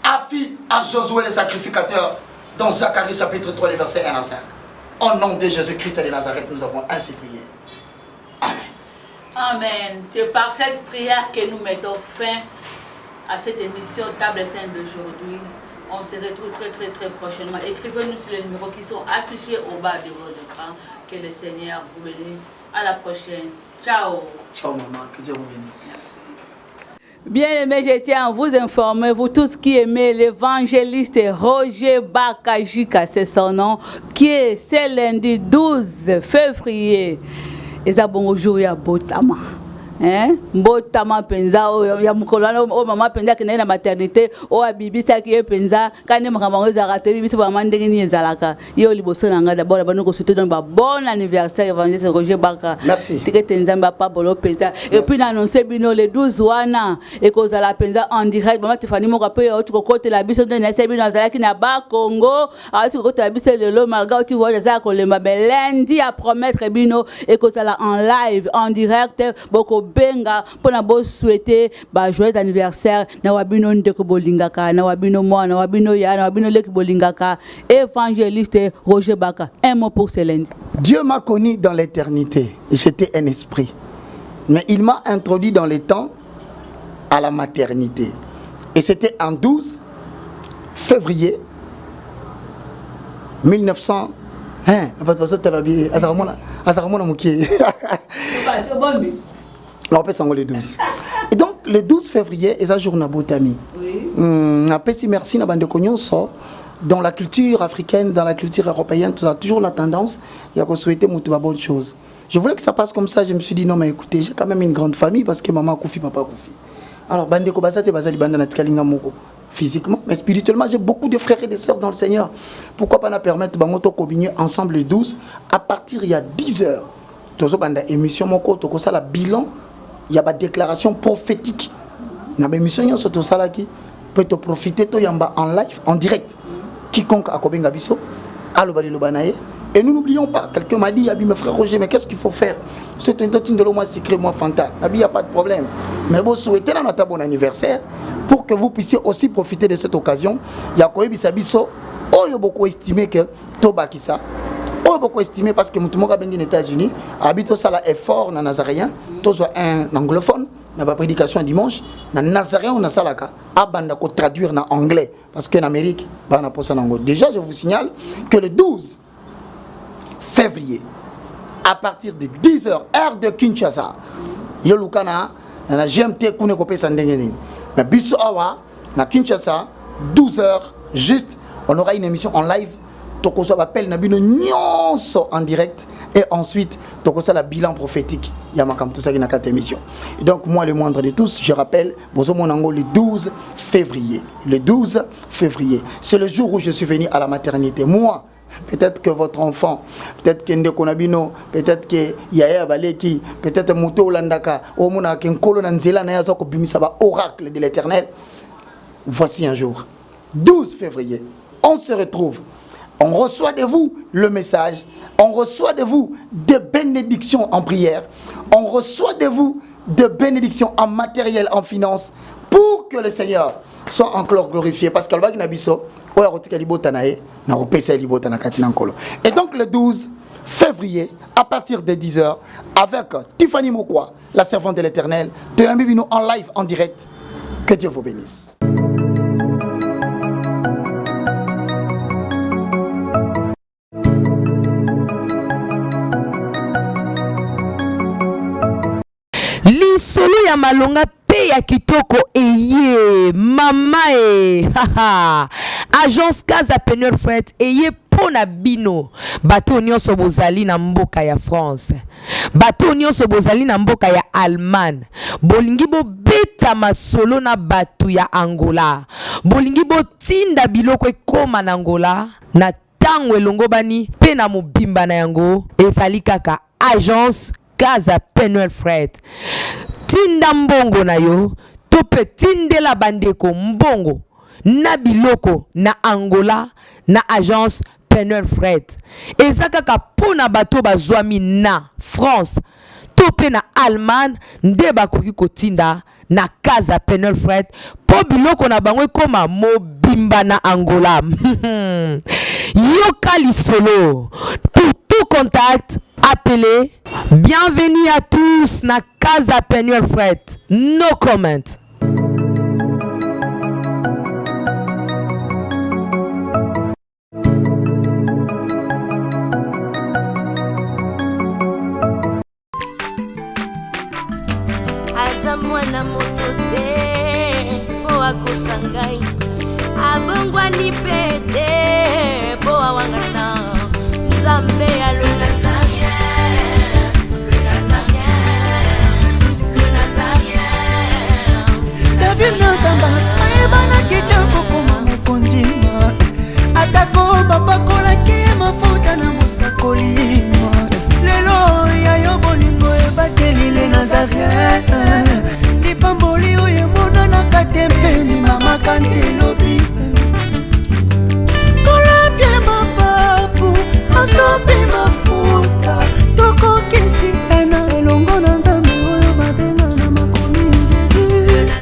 a fait à Josué le sacrificateur dans Zacharie chapitre 3, les versets 1 à 5. Au nom de Jésus-Christ de Nazareth, nous avons ainsi prié. Amen. Amen. C'est par cette prière que nous mettons fin à cette émission Table Sainte d'aujourd'hui. On se retrouve très prochainement. Écrivez-nous sur les numéros qui sont affichés au bas de vos écrans. Que le Seigneur vous bénisse. À la prochaine. Ciao. Ciao maman, que Dieu vous bénisse. Merci. Bien aimé, je tiens à vous informer, vous tous qui aimez l'évangéliste Roger Bakajika, c'est son nom, qui est ce lundi 12 février. Et ça bon aujourd'hui à Botama. Botama penza ya mukolana o mama penza ke na maternité o abibisa ki penza kane makambo za rateli biso ba mandenge ni ezalaka yo liboso na nga d'abord ba noko souhaiter donc bon anniversaire évangéliste Roger Baka. Merci. Tikete nzamba pa bolo penza et puis annoncer bino le 12 wana et koza la penza en direct mama Tiffany moko pe o tuko côté la biso na se bino zalaki na ba Congo a tuko côté la biso le lo malga tu vois za ko le mabel lundi à promettre bino et koza la en live en direct boko benga pona bo souhaiter ba joyeux anniversaire na wabino ndeko bolingaka na wabino moi na wabino ya na wabino leki bolingaka évangéliste Roger Baka. Un mot pour ce lundi. Dieu m'a connu dans l'éternité, j'étais un esprit, mais il m'a introduit dans les temps à la maternité et c'était en 12 février 1900 hein parce que ça la bien azaramona mukie on peut s'envoler le 12 et donc le 12 février est un jour na botami après si merci na bande konyonso dans la culture africaine, dans la culture européenne, tu as toujours la tendance, il y a qu'on souhaiter une bonne chose. Je voulais que ça passe comme ça, je me suis dit non mais écoutez, j'ai quand même une grande famille parce que maman koufi, papa koufi. Alors bande ko basate basali bande na tikalinga moko. Physiquement, mais spirituellement, j'ai beaucoup de frères et de sœurs dans le Seigneur. Pourquoi pas nous permettre de combiner ensemble les 12 à partir il y a 10 heures. Tozo banda émission moko toko ça la bilan, il y a pas déclaration prophétique. Na émission yo soto sala qui peut te profiter to yamba en live en direct. Quiconque a Kobenga Bisso, et nous n'oublions pas, quelqu'un m'a dit, Yabi, mes frères Roger, mais qu'est-ce qu'il faut faire? C'est un totin de l'homme secret, moi, Fanta. Yabi, il n'y a pas de problème. Mais vous souhaitez là notre bon anniversaire pour que vous puissiez aussi profiter de cette occasion. Il y a Kobenga Bisso, oh, il y a beaucoup estimé que Toba qui ça. Oh, beaucoup estimé parce que Moutoumora Bengi aux États-Unis, habite ça là effort dans Nazaréen, tout soit un anglophone. Dans la prédication dimanche, dans Nazaréen, on a ça là, abanda ko traduire en anglais parce qu'en Amérique, on a pas ça en anglais. Déjà, je vous signale que le 12 février, à partir de 10h, heure de Kinshasa, Yolukana, dans la GMT, Kune Kopé Sandengeni. Mais biso awa, na Kinshasa, 12h, juste, on aura une émission en live. Toko so appelle Nabino Nyonso en direct. Et ensuite, Toko ça la bilan prophétique. Yamakam tout ça qui n'a qu'à émission. Et donc, moi, le moindre de tous, je rappelle, Bozo Monango, le 12 février. Le 12 février. C'est le jour où je suis venu à la maternité. Moi, peut-être que votre enfant, peut-être que Ndeko Nabino, peut-être que Yaya Baleki, peut-être Mouto Landaka, Omona Kenkolo Nanzela Nayazoko Bimisaba, oracle de l'éternel. Voici un jour. 12 février. On se retrouve. On reçoit de vous le message. On reçoit de vous des bénédictions en prière. On reçoit de vous des bénédictions en matériel, en finance, pour que le Seigneur soit encore glorifié. Parce que le Nabiso, et donc le 12 février, à partir de 10h, avec Tiffany Mokwa, la servante de l'Éternel, de un bibino en live, en direct. Que Dieu vous bénisse. Solo ya malonga pe ya kitoko eye mama haha agence Casa Peneur Fret eye pona bino bato nyonso bozali na mboka ya France bato nyonso bozali na mboka ya Allemagne bolingi bo beta masolo na bato ya Angola bolingi bo tinda biloko ekoma na Angola na tango elongo bani pe na mobimba na yango ezali kaka agence Casa Peneur Fret tinda mbongo na yo tope tindela bandeko mbongo na biloko na Angola na agence Peneur Fret ezaka kapona bato bazwami na France tope na Allemagne nde bakoki kotinda na Casa Peneur Fret po biloko na bango koma mobimba na Angola yoka lisolo pour tout contact appelez. Bienvenue à tous na Casa Peneur Fret. No comment. Aza mwana moto te po akosangai abongwani pete po awangata Nzambe alona